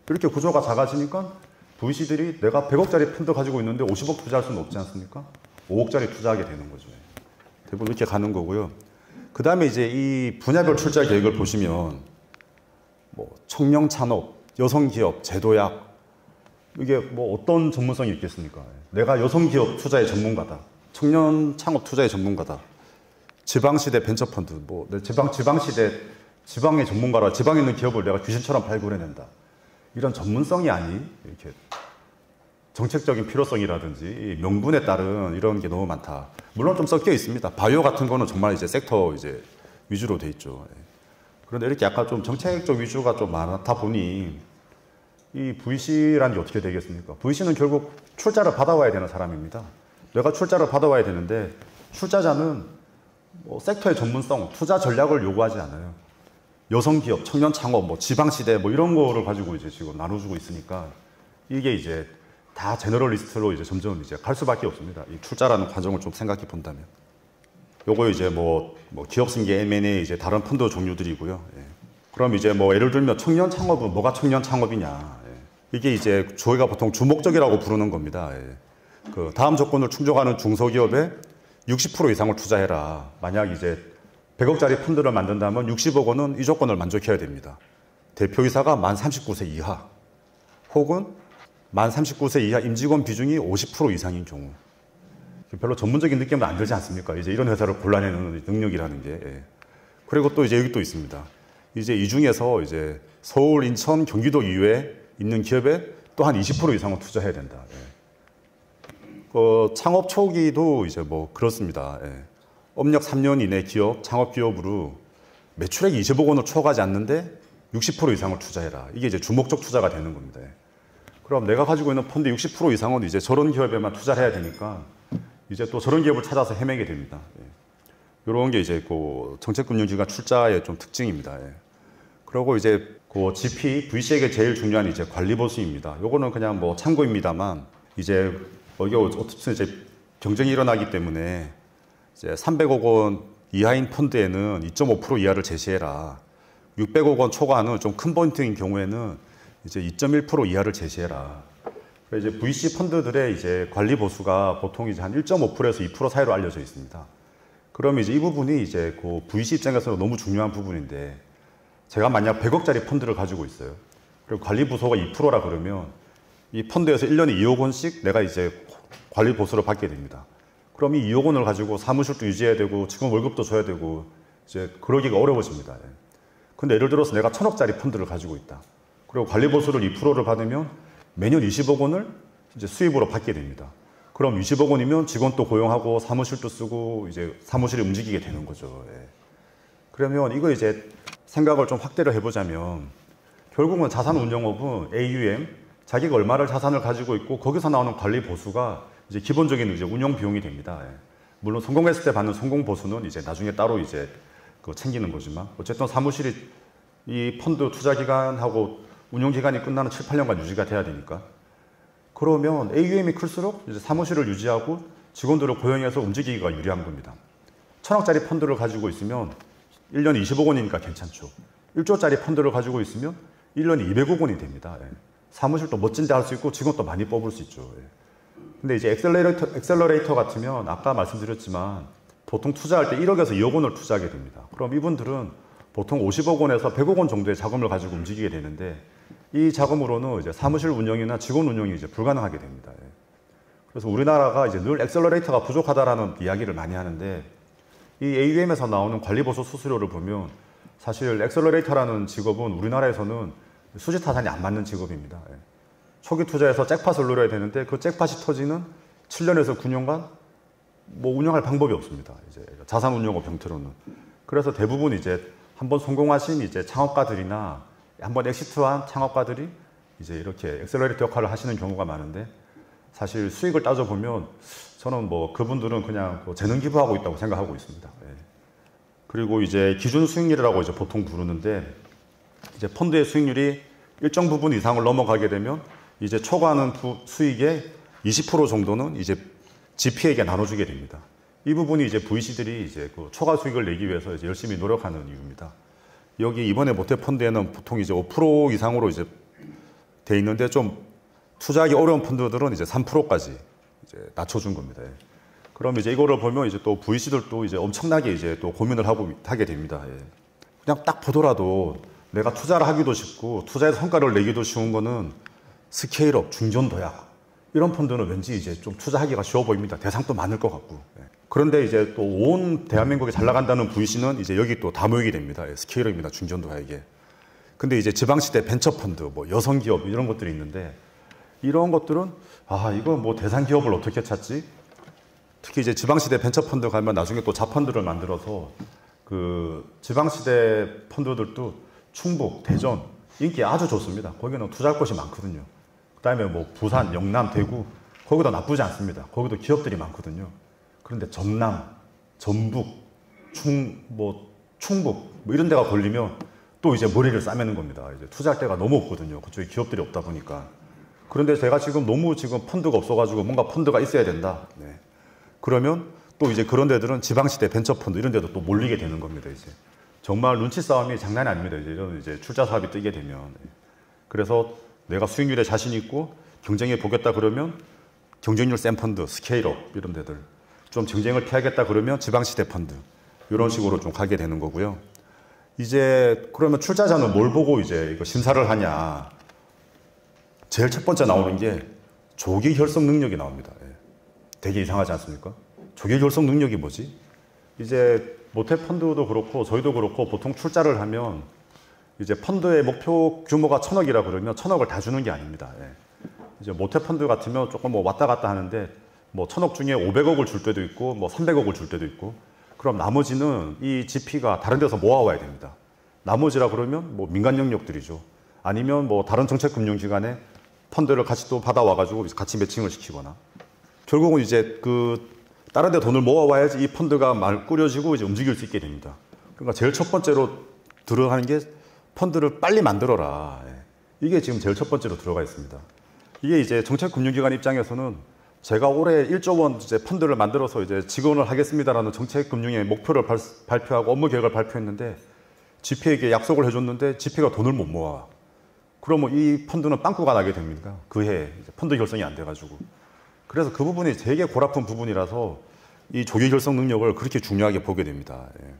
이렇게 구조가 작아지니까 VC들이 내가 100억짜리 펀드 가지고 있는데 50억 투자할 수는 없지 않습니까? 5억짜리 투자하게 되는 거죠. 대부분 이렇게 가는 거고요. 그 다음에 이제 이 분야별 출자 계획을 보시면 뭐 청년 창업, 여성 기업, 제도약, 이게 뭐 어떤 전문성이 있겠습니까? 내가 여성 기업 투자의 전문가다. 청년 창업 투자의 전문가다. 지방시대 벤처펀드, 뭐 지방시대 지방의 전문가라. 지방에 있는 기업을 내가 귀신처럼 발굴해낸다. 이런 전문성이 아닌 이렇게 정책적인 필요성이라든지 명분에 따른 이런 게 너무 많다. 물론 좀 섞여 있습니다. 바이오 같은 거는 정말 이제 섹터 이제 위주로 돼 있죠. 그런데 이렇게 약간 좀 정책적 위주가 좀 많다 보니 이 VC라는 게 어떻게 되겠습니까? VC는 결국 출자를 받아와야 되는 사람입니다. 내가 출자를 받아와야 되는데 출자자는 뭐 섹터의 전문성, 투자 전략을 요구하지 않아요. 여성 기업, 청년 창업, 뭐 지방 시대 뭐 이런 거를 가지고 이제 지금 나눠주고 있으니까 이게 이제 다 제너럴리스트로 이제 점점 이제 갈 수밖에 없습니다. 이 출자라는 과정을 좀 생각해 본다면. 요거 이제 뭐 기업 승계 M&A 이제 다른 펀드 종류들이고요. 그럼 이제 뭐 예를 들면 청년 창업은 뭐가 청년 창업이냐. 이게 이제 저희가 보통 주목적이라고 부르는 겁니다. 그 다음 조건을 충족하는 중소기업에 60% 이상을 투자해라. 만약 이제 100억짜리 펀드를 만든다면 60억 원은 이 조건을 만족해야 됩니다. 대표이사가 만 39세 이하 혹은 만 39세 이하 임직원 비중이 50% 이상인 경우. 별로 전문적인 느낌은 안 들지 않습니까? 이제 이런 회사를 골라내는 능력이라는 게. 예. 그리고 또 이제 여기 또 있습니다. 이제 이 중에서 이제 서울, 인천, 경기도 이외에 있는 기업에 또 한 20% 이상은 투자해야 된다. 예. 창업 초기도 이제 뭐 그렇습니다. 예. 업력 3년 이내 기업, 창업 기업으로 매출액이 20억 원을 초과하지 않는데 60% 이상을 투자해라. 이게 이제 주목적 투자가 되는 겁니다. 예. 그럼 내가 가지고 있는 펀드 60% 이상은 이제 저런 기업에만 투자를 해야 되니까 이제 또 저런 기업을 찾아서 헤매게 됩니다. 예. 이런 게 이제 그 정책금융기관 출자의 좀 특징입니다. 예. 그리고 이제 그 GP, VC에게 제일 중요한 이제 관리 보수입니다. 요거는 그냥 뭐 참고입니다만 이제 이게 어쨌든 이제 경쟁이 일어나기 때문에 이제 300억 원 이하인 펀드에는 2.5% 이하를 제시해라. 600억 원 초과하는 좀 큰 포인트인 경우에는 이제 2.1% 이하를 제시해라. 이제 VC 펀드들의 이제 관리 보수가 보통 이제 한 1.5%에서 2% 사이로 알려져 있습니다. 그럼 이제 이 부분이 이제 그 VC 입장에서 너무 중요한 부분인데 제가 만약 100억짜리 펀드를 가지고 있어요. 그리고 관리 보수가 2%라 그러면 이 펀드에서 1년에 2억 원씩 내가 이제 관리 보수를 받게 됩니다. 그럼 이 2억 원을 가지고 사무실도 유지해야 되고 직원 월급도 줘야 되고 이제 그러기가 어려워집니다. 근데 예를 들어서 내가 1000억짜리 펀드를 가지고 있다. 그리고 관리 보수를 2%를 받으면 매년 20억 원을 이제 수입으로 받게 됩니다. 그럼 20억 원이면 직원도 고용하고 사무실도 쓰고 이제 사무실이 움직이게 되는 거죠. 예. 그러면 이거 이제 생각을 좀 확대를 해보자면 결국은 자산운용업은 AUM, 자기가 얼마를 자산을 가지고 있고 거기서 나오는 관리 보수가 이제 기본적인 이제 운영 비용이 됩니다. 예. 물론 성공했을 때 받는 성공 보수는 이제 나중에 따로 이제 그거 챙기는 거지만 어쨌든 사무실이 이 펀드 투자 기간하고 운용 기간이 끝나는 7, 8년간 유지가 돼야 되니까 그러면 AUM이 클수록 이제 사무실을 유지하고 직원들을 고용해서 움직이기가 유리한 겁니다. 1000억짜리 펀드를 가지고 있으면 1년에 20억 원이니까 괜찮죠. 1조짜리 펀드를 가지고 있으면 1년에 200억 원이 됩니다. 예. 사무실도 멋진데 할 수 있고 직원도 많이 뽑을 수 있죠. 예. 근데 이제 엑셀러레이터 같으면 아까 말씀드렸지만 보통 투자할 때 1억에서 2억 원을 투자하게 됩니다. 그럼 이분들은 보통 50억 원에서 100억 원 정도의 자금을 가지고 움직이게 되는데 이 자금으로는 이제 사무실 운영이나 직원 운영이 이제 불가능하게 됩니다. 예. 그래서 우리나라가 이제 늘 엑셀러레이터가 부족하다라는 이야기를 많이 하는데 이 AUM에서 나오는 관리보수 수수료를 보면 사실 엑셀러레이터라는 직업은 우리나라에서는 수지 타산이 안 맞는 직업입니다. 예. 초기 투자에서 잭팟을 노려야 되는데 그 잭팟이 터지는 7년에서 9년간 뭐 운영할 방법이 없습니다. 이제 자산운용업 형태로는. 그래서 대부분 이제 한번 성공하신 이제 창업가들이나 한번 엑시트한 창업가들이 이제 이렇게 엑셀러레이터 역할을 하시는 경우가 많은데 사실 수익을 따져보면 저는 뭐 그분들은 그냥 재능 기부하고 있다고 생각하고 있습니다. 예. 그리고 이제 기준 수익률이라고 이제 보통 부르는데 이제 펀드의 수익률이 일정 부분 이상을 넘어가게 되면 이제 초과하는 수익의 20% 정도는 이제 GP에게 나눠주게 됩니다. 이 부분이 이제 VC들이 이제 그 초과 수익을 내기 위해서 이제 열심히 노력하는 이유입니다. 여기 이번에 모태 펀드에는 보통 이제 5% 이상으로 이제 돼 있는데 좀 투자하기 어려운 펀드들은 이제 3%까지 이제 낮춰준 겁니다. 예. 그럼 이제 이거를 보면 이제 또 VC들도 이제 엄청나게 이제 또 고민을 하게 됩니다. 예. 그냥 딱 보더라도 내가 투자를 하기도 쉽고 투자에서 성과를 내기도 쉬운 거는 스케일업, 중전도약 이런 펀드는 왠지 이제 좀 투자하기가 쉬워 보입니다. 대상도 많을 것 같고. 예. 그런데 이제 또 온 대한민국이 잘 나간다는 VC는 이제 여기 또 다 모이게 됩니다. 예. 스케일업입니다. 중전도약에. 근데 이제 지방시대 벤처펀드, 뭐 여성기업 이런 것들이 있는데 이런 것들은 아 이거 뭐 대상 기업을 어떻게 찾지? 특히 이제 지방시대 벤처펀드 가면 나중에 또 자펀드를 만들어서 그 지방시대 펀드들도 충북, 대전 인기 아주 좋습니다. 거기는 투자할 곳이 많거든요. 그다음에 뭐 부산, 영남, 대구 거기도 나쁘지 않습니다. 거기도 기업들이 많거든요. 그런데 전남, 전북, 충북 뭐 이런 데가 걸리면 또 이제 머리를 싸매는 겁니다. 이제 투자할 데가 너무 없거든요. 그쪽에 기업들이 없다 보니까. 그런데 제가 지금 너무 펀드가 없어가지고 뭔가 펀드가 있어야 된다. 네. 그러면 또 이제 그런 데들은 지방시대 벤처펀드 이런 데도 또 몰리게 되는 겁니다. 이제 정말 눈치 싸움이 장난이 아닙니다. 이런 이제 출자 사업이 뜨게 되면. 그래서 내가 수익률에 자신 있고 경쟁해 보겠다 그러면 경쟁률 센 펀드, 스케일업 이런 데들 좀 경쟁을 피하겠다 그러면 지방시대 펀드 이런 식으로 좀 가게 되는 거고요. 이제 그러면 출자자는 뭘 보고 이제 이거 심사를 하냐? 제일 첫 번째 나오는 게 조기 결성 능력이 나옵니다. 예. 되게 이상하지 않습니까? 조기 결성 능력이 뭐지? 이제 모태펀드도 그렇고 저희도 그렇고 보통 출자를 하면 이제 펀드의 목표 규모가 1,000억이라 그러면 1,000억을 다 주는 게 아닙니다. 예. 이제 모태펀드 같으면 조금 뭐 왔다 갔다 하는데 뭐 1,000억 중에 500억을 줄 때도 있고 뭐 300억을 줄 때도 있고, 그럼 나머지는 이 GP가 다른 데서 모아와야 됩니다. 나머지라 그러면 뭐 민간 영역들이죠. 아니면 뭐 다른 정책금융기관에 펀드를 같이 또 받아와가지고 같이 매칭을 시키거나, 결국은 이제 그 다른 데 돈을 모아와야지 이 펀드가 꾸려지고 이제 움직일 수 있게 됩니다. 그러니까 제일 첫 번째로 들어가는 게 펀드를 빨리 만들어라. 이게 지금 제일 첫 번째로 들어가 있습니다. 이게 이제 정책금융기관 입장에서는 제가 올해 1조 원 이제 펀드를 만들어서 이제 지원을 하겠습니다라는 정책금융의 목표를 발표하고 업무 계획을 발표했는데 GP에게 약속을 해줬는데 GP가 돈을 못 모아. 그러면 이 펀드는 빵꾸가 나게 됩니까? 그해 펀드 결성이 안 돼가지고. 그래서 그 부분이 되게 골아픈 부분이라서 이 조기 결성 능력을 그렇게 중요하게 보게 됩니다. 예.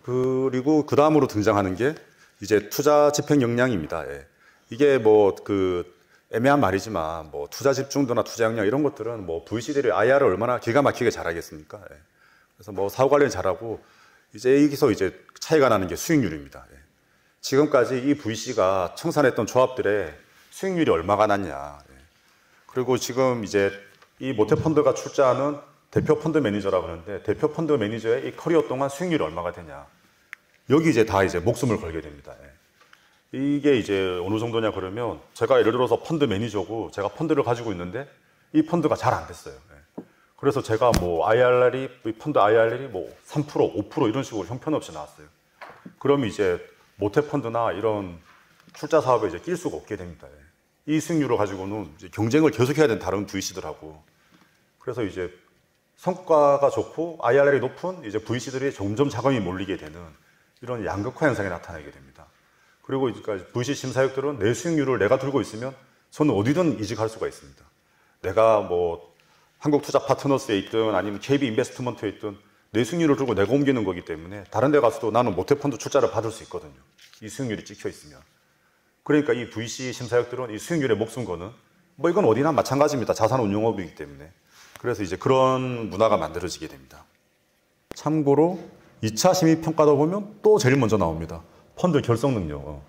그리고 그 다음으로 등장하는 게 이제 투자 집행 역량입니다. 예. 이게 뭐 그 애매한 말이지만 뭐 투자 집중도나 투자 역량 이런 것들은 뭐 VC들이 IR을 얼마나 기가 막히게 잘하겠습니까? 예. 그래서 뭐 사후 관리 잘하고 이제 여기서 이제 차이가 나는 게 수익률입니다. 예. 지금까지 이 VC가 청산했던 조합들의 수익률이 얼마가 났냐. 예. 그리고 지금 이제 이 모태펀드가 출자하는 대표 펀드 매니저라 그러는데 대표 펀드 매니저의 이 커리어 동안 수익률이 얼마가 되냐. 여기 이제 다 이제 목숨을 걸게 됩니다. 예. 이게 이제 어느 정도냐 그러면 제가 예를 들어서 펀드 매니저고 제가 펀드를 가지고 있는데 이 펀드가 잘 안 됐어요. 예. 그래서 제가 뭐 IRR이 펀드 IRR이 뭐 3%, 5% 이런 식으로 형편없이 나왔어요. 그러면 이제 모태펀드나 이런 출자 사업에 이제 낄 수가 없게 됩니다. 예. 이 수익률을 가지고는 이제 경쟁을 계속해야 되는 다른 VC들하고. 그래서 이제 성과가 좋고 IRR이 높은 이제 VC들이 점점 자금이 몰리게 되는 이런 양극화 현상이 나타나게 됩니다. 그리고 VC 심사역들은 내 수익률을 내가 들고 있으면 저는 어디든 이직할 수가 있습니다. 내가 뭐 한국투자파트너스에 있든 아니면 KB인베스트먼트에 있든 내 수익률을 들고 내가 옮기는 거기 때문에 다른 데 가서도 나는 모태펀드 출자를 받을 수 있거든요. 이 수익률이 찍혀 있으면. 그러니까 이 VC 심사역들은 이 수익률에 목숨 거는, 뭐 이건 어디나 마찬가지입니다. 자산운용업이기 때문에. 그래서 이제 그런 문화가 만들어지게 됩니다. 참고로 2차 심의평가도 보면 또 제일 먼저 나옵니다. 펀드 결성 능력.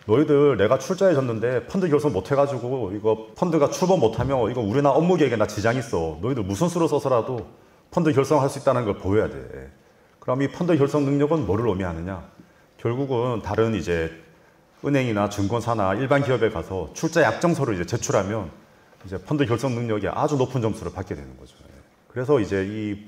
너희들 내가 출자해줬는데 펀드 결성 못해가지고 이거 펀드가 출범 못하면 이거 우리나라 업무 계획에 나 지장 있어. 너희들 무슨 수로 써서라도 펀드 결성할 수 있다는 걸 보여야 돼. 그럼 이 펀드 결성 능력은 뭐를 의미하느냐? 결국은 다른 이제 은행이나 증권사나 일반 기업에 가서 출자 약정서를 이제 제출하면 이제 펀드 결성 능력이 아주 높은 점수를 받게 되는 거죠. 그래서 이제 이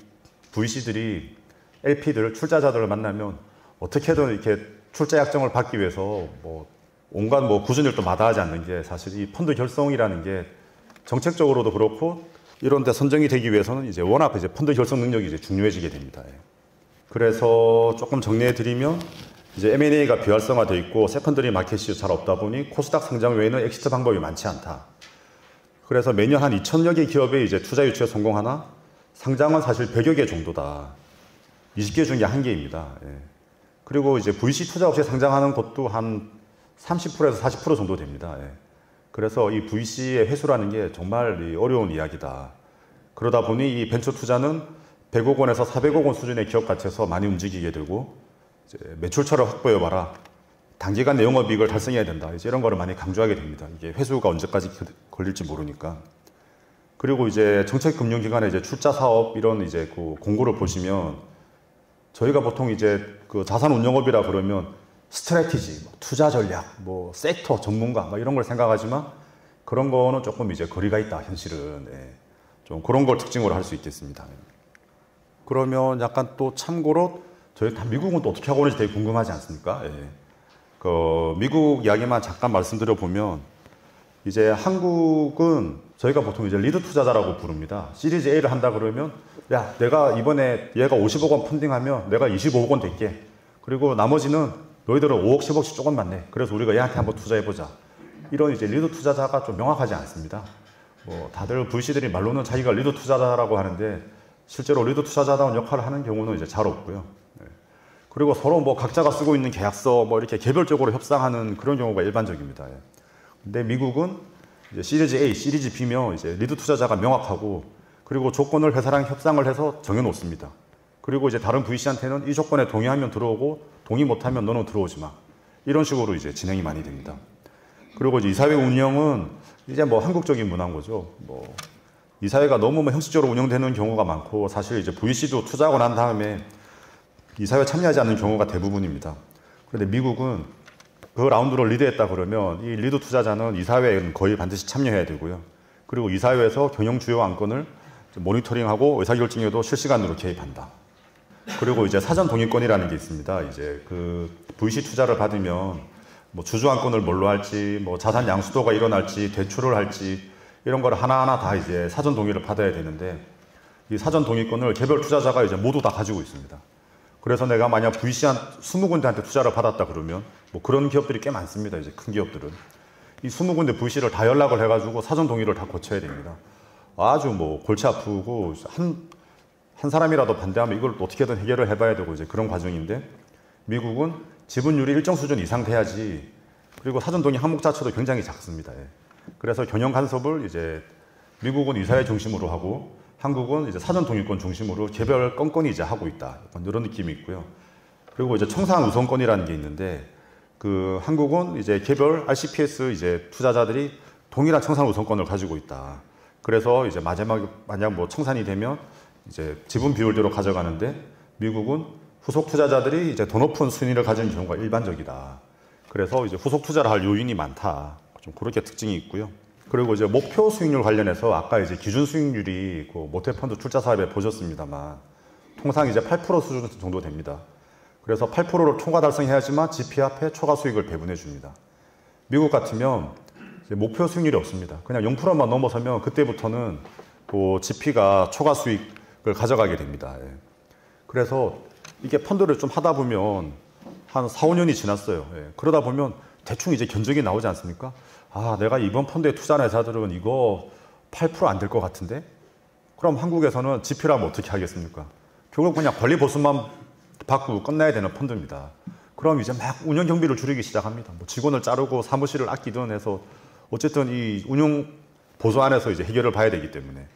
VC들이 LP들, 출자자들을 만나면 어떻게든 이렇게 출자 약정을 받기 위해서 뭐 온갖 뭐 굳은 일도 마다하지 않는 게 사실 이 펀드 결성이라는 게 정책적으로도 그렇고 이런 데 선정이 되기 위해서는 이제 워낙 이제 펀드 결성 능력이 이제 중요해지게 됩니다. 그래서 조금 정리해 드리면 이제 M&A가 비활성화되어 있고 세컨더리 마켓이 잘 없다 보니 코스닥 상장 외에는 엑시트 방법이 많지 않다. 그래서 매년 한 2,000여 개 기업에 이제 투자 유치에 성공하나 상장은 사실 100여 개 정도다. 20개 중에 1개입니다. 그리고 이제 VC 투자 없이 상장하는 것도 한 30%에서 40% 정도 됩니다. 그래서 이 VC의 회수라는 게 정말 어려운 이야기다. 그러다 보니 이 벤처 투자는 100억 원에서 400억 원 수준의 기업 가치에서 많이 움직이게 되고 이제 매출처를 확보해봐라. 단기간 내용업이익을 달성해야 된다. 이제 이런 거를 많이 강조하게 됩니다. 이게 회수가 언제까지 걸릴지 모르니까. 그리고 이제 정책금융기관의 이제 출자 사업 이런 이제 그 공고를 보시면 저희가 보통 이제 그 자산운용업이라 그러면 스트래티지, 투자 전략, 뭐 섹터 전문가 막 이런 걸 생각하지만 그런 거는 조금 이제 거리가 있다 현실은. 좀 그런 걸 특징으로 할 수 있겠습니다. 그러면 약간 또 참고로 저희 다 미국은 또 어떻게 하고 있는지 되게 궁금하지 않습니까? 그 미국 이야기만 잠깐 말씀드려 보면 이제 한국은 저희가 보통 이제 리드 투자자라고 부릅니다. 시리즈 A를 한다 그러면 야, 내가 이번에 얘가 50억 원 펀딩하면 내가 25억 원 낼게. 그리고 나머지는 너희들은 5억, 10억씩 조금만 내. 그래서 우리가 얘한테 한번 투자해보자. 이런 이제 리드 투자자가 좀 명확하지 않습니다. 뭐 다들 VC들이 말로는 자기가 리드 투자자라고 하는데 실제로 리드 투자자다운 역할을 하는 경우는 이제 잘 없고요. 그리고 서로 뭐 각자가 쓰고 있는 계약서 뭐 이렇게 개별적으로 협상하는 그런 경우가 일반적입니다. 근데 미국은 이제 시리즈 A, 시리즈 B며 이제 리드 투자자가 명확하고 그리고 조건을 회사랑 협상을 해서 정해놓습니다. 그리고 이제 다른 VC한테는 이 조건에 동의하면 들어오고 동의 못하면 너는 들어오지 마. 이런 식으로 이제 진행이 많이 됩니다. 그리고 이제 이사회 운영은 이제 뭐 한국적인 문화인 거죠. 뭐 이사회가 너무 뭐 형식적으로 운영되는 경우가 많고 사실 이제 VC도 투자하고 난 다음에 이사회 참여하지 않는 경우가 대부분입니다. 그런데 미국은 그 라운드를 리드했다 그러면 이 리드 투자자는 이사회에 거의 반드시 참여해야 되고요. 그리고 이사회에서 경영 주요 안건을 모니터링하고 의사결정에도 실시간으로 개입한다. 그리고 이제 사전 동의권이라는 게 있습니다. 이제 그 VC 투자를 받으면 뭐 주주 안건을 뭘로 할지, 뭐 자산 양수도가 일어날지, 대출을 할지 이런 걸 하나하나 다 이제 사전 동의를 받아야 되는데 이 사전 동의권을 개별 투자자가 이제 모두 다 가지고 있습니다. 그래서 내가 만약 VC 한 20군데한테 투자를 받았다 그러면 뭐 그런 기업들이 꽤 많습니다. 이제 큰 기업들은 이 20군데 VC를 다 연락을 해가지고 사전 동의를 다 거쳐야 됩니다. 아주 뭐 골치 아프고 한 사람이라도 반대하면 이걸 어떻게든 해결을 해봐야 되고 이제 그런 과정인데 미국은 지분율이 일정 수준 이상 돼야지 그리고 사전 동의 항목 자체도 굉장히 작습니다. 예. 그래서 경영 간섭을 이제 미국은 이사회 중심으로 하고 한국은 이제 사전 동의권 중심으로 개별 건건이 이제 하고 있다. 이런 느낌이 있고요. 그리고 이제 청산 우선권이라는 게 있는데 그 한국은 이제 개별 RCPS 이제 투자자들이 동일한 청산 우선권을 가지고 있다. 그래서 이제 마지막에 만약 뭐 청산이 되면 이제 지분 비율대로 가져가는데 미국은 후속 투자자들이 이제 더 높은 순위를 가지는 경우가 일반적이다. 그래서 이제 후속 투자를 할 요인이 많다. 좀 그렇게 특징이 있고요. 그리고 이제 목표 수익률 관련해서 아까 이제 기준 수익률이 그 모태펀드 출자 사업에 보셨습니다만 통상 이제 8% 수준 정도 됩니다. 그래서 8%를 초과 달성해야지만 GP 앞에 초과 수익을 배분해 줍니다. 미국 같으면 이제 목표 수익률이 없습니다. 그냥 0%만 넘어서면 그때부터는 그 GP가 초과 수익을 가져가게 됩니다. 예. 그래서 이게 펀드를 좀 하다 보면 한 4, 5년이 지났어요. 예. 그러다 보면 대충 이제 견적이 나오지 않습니까? 아, 내가 이번 펀드에 투자한 회사들은 이거 8% 안 될 것 같은데? 그럼 한국에서는 GP라면 어떻게 하겠습니까? 결국 그냥 관리 보수만 받고 끝나야 되는 펀드입니다. 그럼 이제 막 운영 경비를 줄이기 시작합니다. 뭐 직원을 자르고 사무실을 아끼든 해서 어쨌든 이 운영 보수 안에서 이제 해결을 봐야 되기 때문에.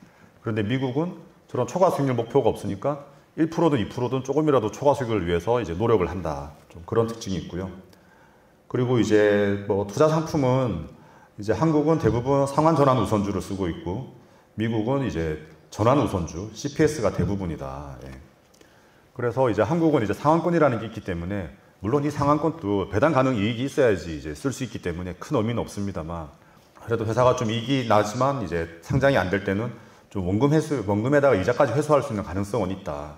그런데 미국은 저런 초과 수익률 목표가 없으니까 1%든 2%든 조금이라도 초과 수익을 위해서 이제 노력을 한다. 좀 그런 특징이 있고요. 그리고 이제 뭐 투자 상품은 이제 한국은 대부분 상환 전환 우선주를 쓰고 있고 미국은 이제 전환 우선주 CPS가 대부분이다. 예. 그래서 이제 한국은 이제 상환권이라는 게 있기 때문에 물론 이 상환권도 배당 가능 이익이 있어야지 이제 쓸 수 있기 때문에 큰 의미는 없습니다만 그래도 회사가 좀 이익이 나지만 이제 상장이 안 될 때는 좀 원금에다가 이자까지 회수할 수 있는 가능성은 있다.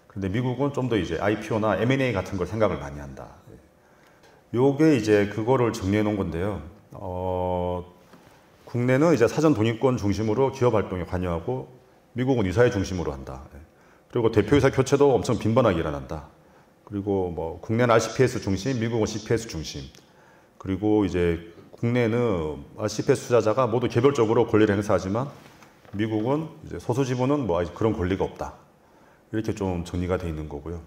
근데 미국은 좀 더 이제 IPO나 M&A 같은 걸 생각을 많이 한다. 요게 이제 그거를 정리해 놓은 건데요. 국내는 이제 사전 동의권 중심으로 기업 활동에 관여하고 미국은 이사회 중심으로 한다. 그리고 대표이사 교체도 엄청 빈번하게 일어난다. 그리고 뭐 국내는 RCPS 중심, 미국은 CPS 중심. 그리고 이제 국내는 RCPS 투자자가 모두 개별적으로 권리를 행사하지만 미국은 이제 소수 지분은 뭐 그런 권리가 없다. 이렇게 좀 정리가 돼 있는 거고요.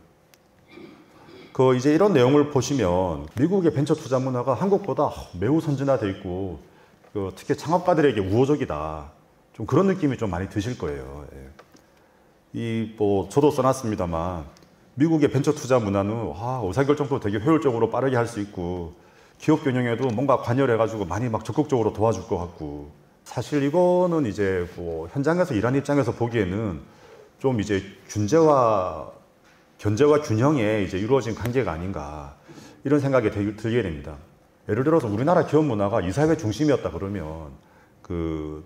그 이제 이런 내용을 보시면 미국의 벤처 투자 문화가 한국보다 매우 선진화돼 있고 그 특히 창업가들에게 우호적이다. 좀 그런 느낌이 좀 많이 드실 거예요. 예. 이 뭐 저도 써놨습니다만 미국의 벤처 투자 문화는 의사결정도 되게 효율적으로 빠르게 할 수 있고 기업 경영에도 뭔가 관여를 해가지고 많이 막 적극적으로 도와줄 것 같고 사실 이거는 이제 뭐 현장에서 일하는 입장에서 보기에는 좀 이제 견제와 균형에 이제 이루어진 관계가 아닌가 이런 생각이 들게 됩니다. 예를 들어서 우리나라 기업 문화가 이사회 중심이었다 그러면 그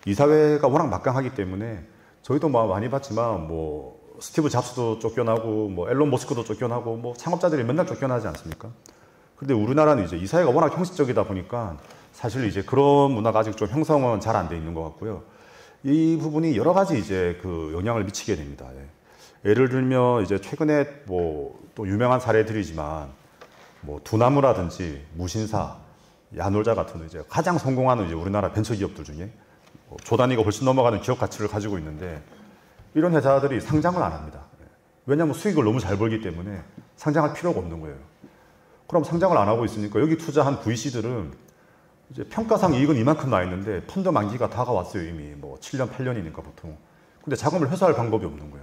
이사회가 워낙 막강하기 때문에 저희도 뭐 많이 봤지만 뭐 스티브 잡스도 쫓겨나고 뭐 앨런 머스크도 쫓겨나고 뭐 창업자들이 맨날 쫓겨나지 않습니까? 근데 우리나라는 이제 이사회가 워낙 형식적이다 보니까 사실 이제 그런 문화가 아직 좀 형성은 잘 안 돼 있는 것 같고요. 이 부분이 여러 가지 이제 그 영향을 미치게 됩니다. 예를 들면 이제 최근에 뭐 또 유명한 사례들이지만 뭐 두나무라든지 무신사, 야놀자 같은 이제 가장 성공하는 이제 우리나라 벤처 기업들 중에 조 단위가 훨씬 넘어가는 기업 가치를 가지고 있는데 이런 회사들이 상장을 안 합니다. 왜냐하면 수익을 너무 잘 벌기 때문에 상장할 필요가 없는 거예요. 그럼 상장을 안 하고 있으니까 여기 투자한 VC들은 이제 평가상 이익은 이만큼 나 있는데 펀드 만기가 다가왔어요. 이미 뭐 7년, 8년이니까 보통. 근데 자금을 회수할 방법이 없는 거야.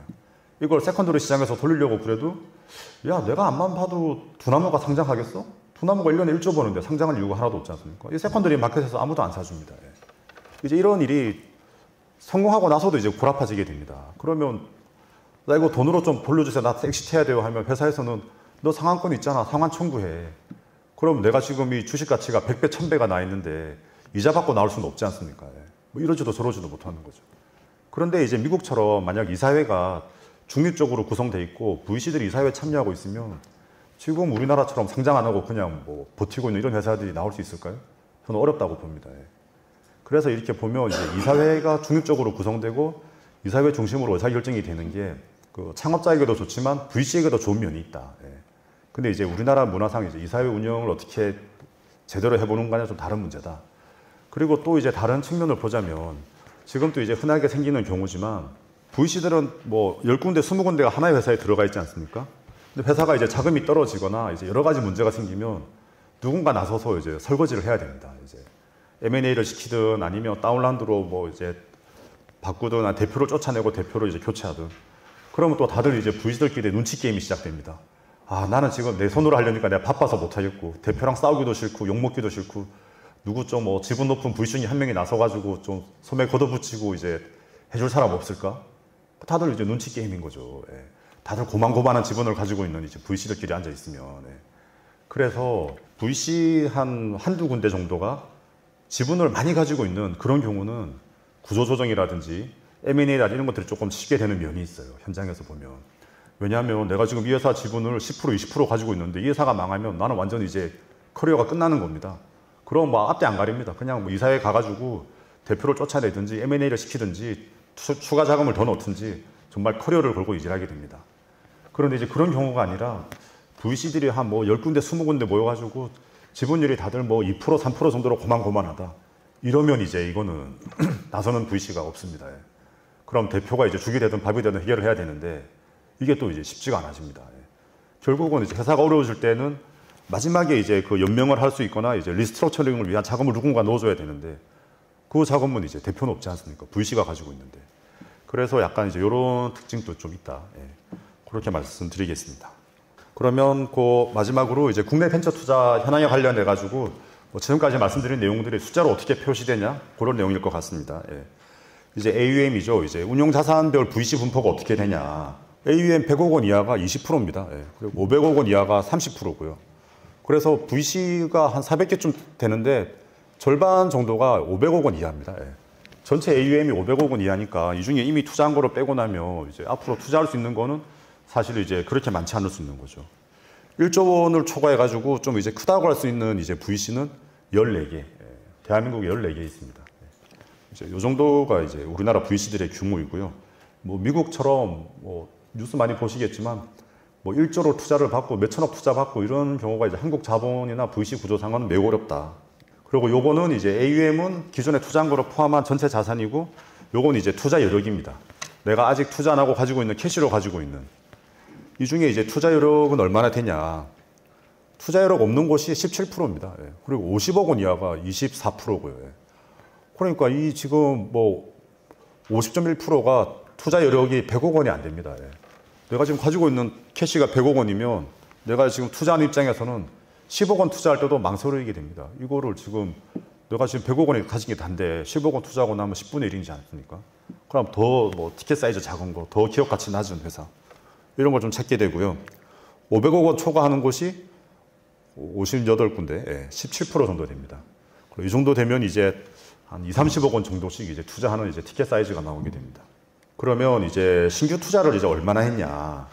이걸 세컨더리 시장에서 돌리려고 그래도 야, 내가 앞만 봐도 두나무가 상장하겠어? 두나무가 1년에 1조 버는데 상장할 이유가 하나도 없지 않습니까? 이 세컨더리 마켓에서 아무도 안 사줍니다. 예. 이제 이런 일이 성공하고 나서도 이제 골아파지게 됩니다. 그러면 나 이거 돈으로 좀 돌려주세요. 나 엑시트해야 돼요 하면 회사에서는 너 상환권 있잖아. 상환 청구해. 그럼 내가 지금 이 주식 가치가 100배, 1000배가 나 있는데 이자 받고 나올 수는 없지 않습니까? 예. 뭐 이러지도 저러지도 못하는 거죠. 그런데 이제 미국처럼 만약 이사회가 중립적으로 구성돼 있고 VC들이 이사회에 참여하고 있으면 지금 우리나라처럼 상장 안 하고 그냥 뭐 버티고 있는 이런 회사들이 나올 수 있을까요? 저는 어렵다고 봅니다. 예. 그래서 이렇게 보면 이제 이사회가 중립적으로 구성되고 이사회 중심으로 의사결정이 되는 게 그 창업자에게도 좋지만 VC에게도 좋은 면이 있다. 예. 근데 이제 우리나라 문화상 이제 이사회 운영을 어떻게 제대로 해보는 거냐 좀 다른 문제다. 그리고 또 이제 다른 측면을 보자면 지금 또 이제 흔하게 생기는 경우지만 VC들은 뭐 10군데, 20군데가 하나의 회사에 들어가 있지 않습니까? 근데 회사가 이제 자금이 떨어지거나 이제 여러 가지 문제가 생기면 누군가 나서서 이제 설거지를 해야 됩니다. 이제 M&A를 시키든 아니면 다운라운드로 뭐 이제 바꾸든 대표를 쫓아내고 대표를 이제 교체하든 그러면 또 다들 이제 VC들끼리 눈치 게임이 시작됩니다. 아, 나는 지금 내 손으로 하려니까 내가 바빠서 못하겠고 대표랑 싸우기도 싫고 욕먹기도 싫고 누구 좀 뭐 지분 높은 VC 중에 한 명이 나서가지고 좀 소매 걷어붙이고 이제 해줄 사람 없을까? 다들 이제 눈치 게임인 거죠. 예. 다들 고만고만한 지분을 가지고 있는 이제 VC들끼리 앉아 있으면. 예. 그래서 VC 한두 군데 정도가 지분을 많이 가지고 있는 그런 경우는 구조조정이라든지 M&A라든지 이런 것들이 조금 쉽게 되는 면이 있어요. 현장에서 보면. 왜냐하면 내가 지금 이 회사 지분을 10%, 20% 가지고 있는데 이 회사가 망하면 나는 완전히 이제 커리어가 끝나는 겁니다. 그럼 뭐 앞뒤 안 가립니다. 그냥 뭐 이사회 가가지고 대표를 쫓아내든지 M&A를 시키든지 추가 자금을 더 넣든지 정말 커리어를 걸고 일하게 됩니다. 그런데 이제 그런 경우가 아니라 VC들이 한 뭐 10군데, 20군데 모여가지고 지분율이 다들 뭐 2%, 3% 정도로 고만고만하다. 이러면 이제 이거는 나서는 VC가 없습니다. 예. 그럼 대표가 이제 죽이 되든 밥이 되든 해결을 해야 되는데 이게 또 이제 쉽지가 않아집니다. 예. 결국은 이제 회사가 어려워질 때는 마지막에 이제 그 연명을 할 수 있거나 이제 리스트럭처링을 위한 자금을 누군가 넣어줘야 되는데 그 자금은 이제 대표는 없지 않습니까? VC가 가지고 있는데. 그래서 약간 이제 이런 특징도 좀 있다. 예. 그렇게 말씀드리겠습니다. 그러면 그 마지막으로 이제 국내 벤처 투자 현황에 관련해 가지고 뭐 지금까지 말씀드린 내용들이 숫자로 어떻게 표시되냐 그런 내용일 것 같습니다. 예. 이제 AUM이죠. 이제 운용자산별 VC 분포가 어떻게 되냐. AUM 100억 원 이하가 20%입니다. 예. 그리고 500억 원 이하가 30%고요. 그래서 VC가 한 400개쯤 되는데 절반 정도가 500억 원 이하입니다. 예. 전체 AUM이 500억 원 이하니까 이 중에 이미 투자한 거로 빼고 나면 이제 앞으로 투자할 수 있는 거는 사실 이제 그렇게 많지 않을 수 있는 거죠. 1조 원을 초과해가지고 좀 이제 크다고 할 수 있는 이제 VC는 14개. 예. 대한민국에 14개 있습니다. 이제 이 정도가 이제 우리나라 VC들의 규모이고요. 뭐 미국처럼 뭐 뉴스 많이 보시겠지만 뭐 1조로 투자를 받고 몇천억 투자 받고 이런 경우가 이제 한국 자본이나 VC 구조상은 매우 어렵다. 그리고 요거는 이제 AUM은 기존에 투자한 거를 포함한 전체 자산이고 요건 이제 투자 여력입니다. 내가 아직 투자 안 하고 가지고 있는 캐시로 가지고 있는 이 중에 이제 투자 여력은 얼마나 되냐. 투자 여력 없는 곳이 17%입니다. 예. 그리고 50억 원 이하가 24%고요. 예. 그러니까 이 지금 뭐 50.1%가 투자 여력이 100억 원이 안 됩니다. 예. 내가 지금 가지고 있는 캐시가 100억 원이면 내가 지금 투자하는 입장에서는 10억 원 투자할 때도 망설이게 됩니다. 이거를 지금 내가 지금 100억 원이 가진 게 단데 10억 원 투자하고 나면 10분의 1이지 않습니까? 그럼 더 뭐 티켓 사이즈 작은 거, 더 기업 가치 낮은 회사 이런 걸 좀 찾게 되고요. 500억 원 초과하는 곳이 58군데, 예, 17% 정도 됩니다. 이 정도 되면 이제 한 2, 30억 원 정도씩 이제 투자하는 이제 티켓 사이즈가 나오게 됩니다. 그러면 이제 신규 투자를 이제 얼마나 했냐.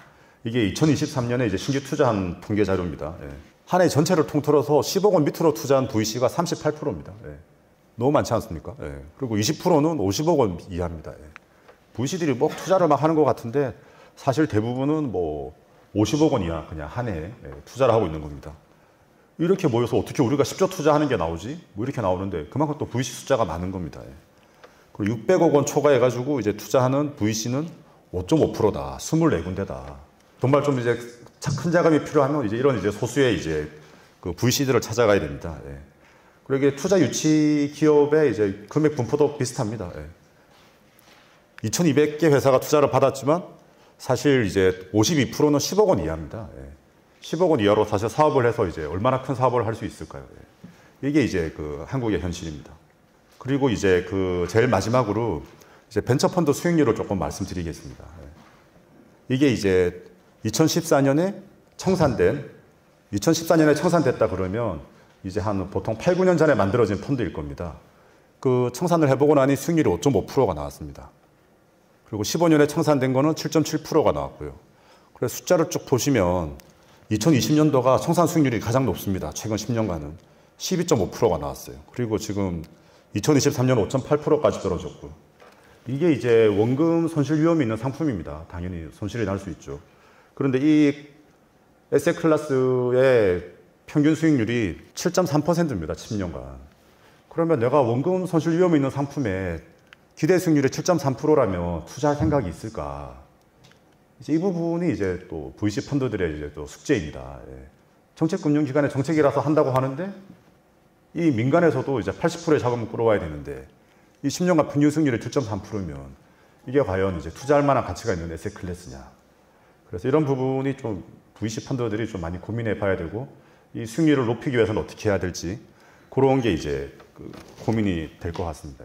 이게 2023년에 이제 신규 투자한 통계 자료입니다. 예. 한 해 전체를 통틀어서 10억 원 밑으로 투자한 VC가 38%입니다. 예. 너무 많지 않습니까? 예. 그리고 20%는 50억 원 이하입니다. 예. VC들이 뭐 투자를 막 하는 것 같은데 사실 대부분은 뭐 50억 원 이하 그냥 한 해 투자를 하고 있는 겁니다. 이렇게 모여서 어떻게 우리가 10조 투자하는 게 나오지? 뭐 이렇게 나오는데 그만큼 또 VC 숫자가 많은 겁니다. 예. 그리고 600억 원 초과해가지고 이제 투자하는 VC는 5.5%다. 24군데다. 정말 좀 이제 큰 자금이 필요하면 이제 이런 이제 소수의 이제 그 VC들을 찾아가야 됩니다. 예. 그리고 이게 투자 유치 기업의 이제 금액 분포도 비슷합니다. 예. 2,200개 회사가 투자를 받았지만 사실 이제 52%는 10억 원 이하입니다. 예. 10억 원 이하로 사실 사업을 해서 이제 얼마나 큰 사업을 할 수 있을까요? 예. 이게 이제 그 한국의 현실입니다. 그리고 이제 그 제일 마지막으로 이제 벤처펀드 수익률을 조금 말씀드리겠습니다. 예. 이게 이제 2014년에 청산됐다 그러면 이제 한 보통 8, 9년 전에 만들어진 펀드일 겁니다. 그 청산을 해보고 나니 수익률이 5.5%가 나왔습니다. 그리고 15년에 청산된 거는 7.7%가 나왔고요. 그래서 숫자를 쭉 보시면 2020년도가 청산 수익률이 가장 높습니다. 최근 10년간은 12.5%가 나왔어요. 그리고 지금 2023년 5.8%까지 떨어졌고, 이게 이제 원금 손실 위험이 있는 상품입니다. 당연히 손실이 날 수 있죠. 그런데 이 에셋 클래스의 평균 수익률이 7.3%입니다. 10년간. 그러면 내가 원금 손실 위험이 있는 상품에 기대 수익률이 7.3%라면 투자할 생각이 있을까? 이제 이 부분이 이제 또 VC 펀드들의 이제 또 숙제입니다. 예. 정책금융기관의 정책이라서 한다고 하는데 이 민간에서도 이제 80%의 자금을 끌어와야 되는데 이 10년간 평균 수익률이 7.3%면 이게 과연 이제 투자할 만한 가치가 있는 에셋 클래스냐? 그래서 이런 부분이 좀 VC 펀드들이 좀 많이 고민해 봐야 되고, 이 수익률을 높이기 위해서는 어떻게 해야 될지 그런 게 이제 그 고민이 될 것 같습니다.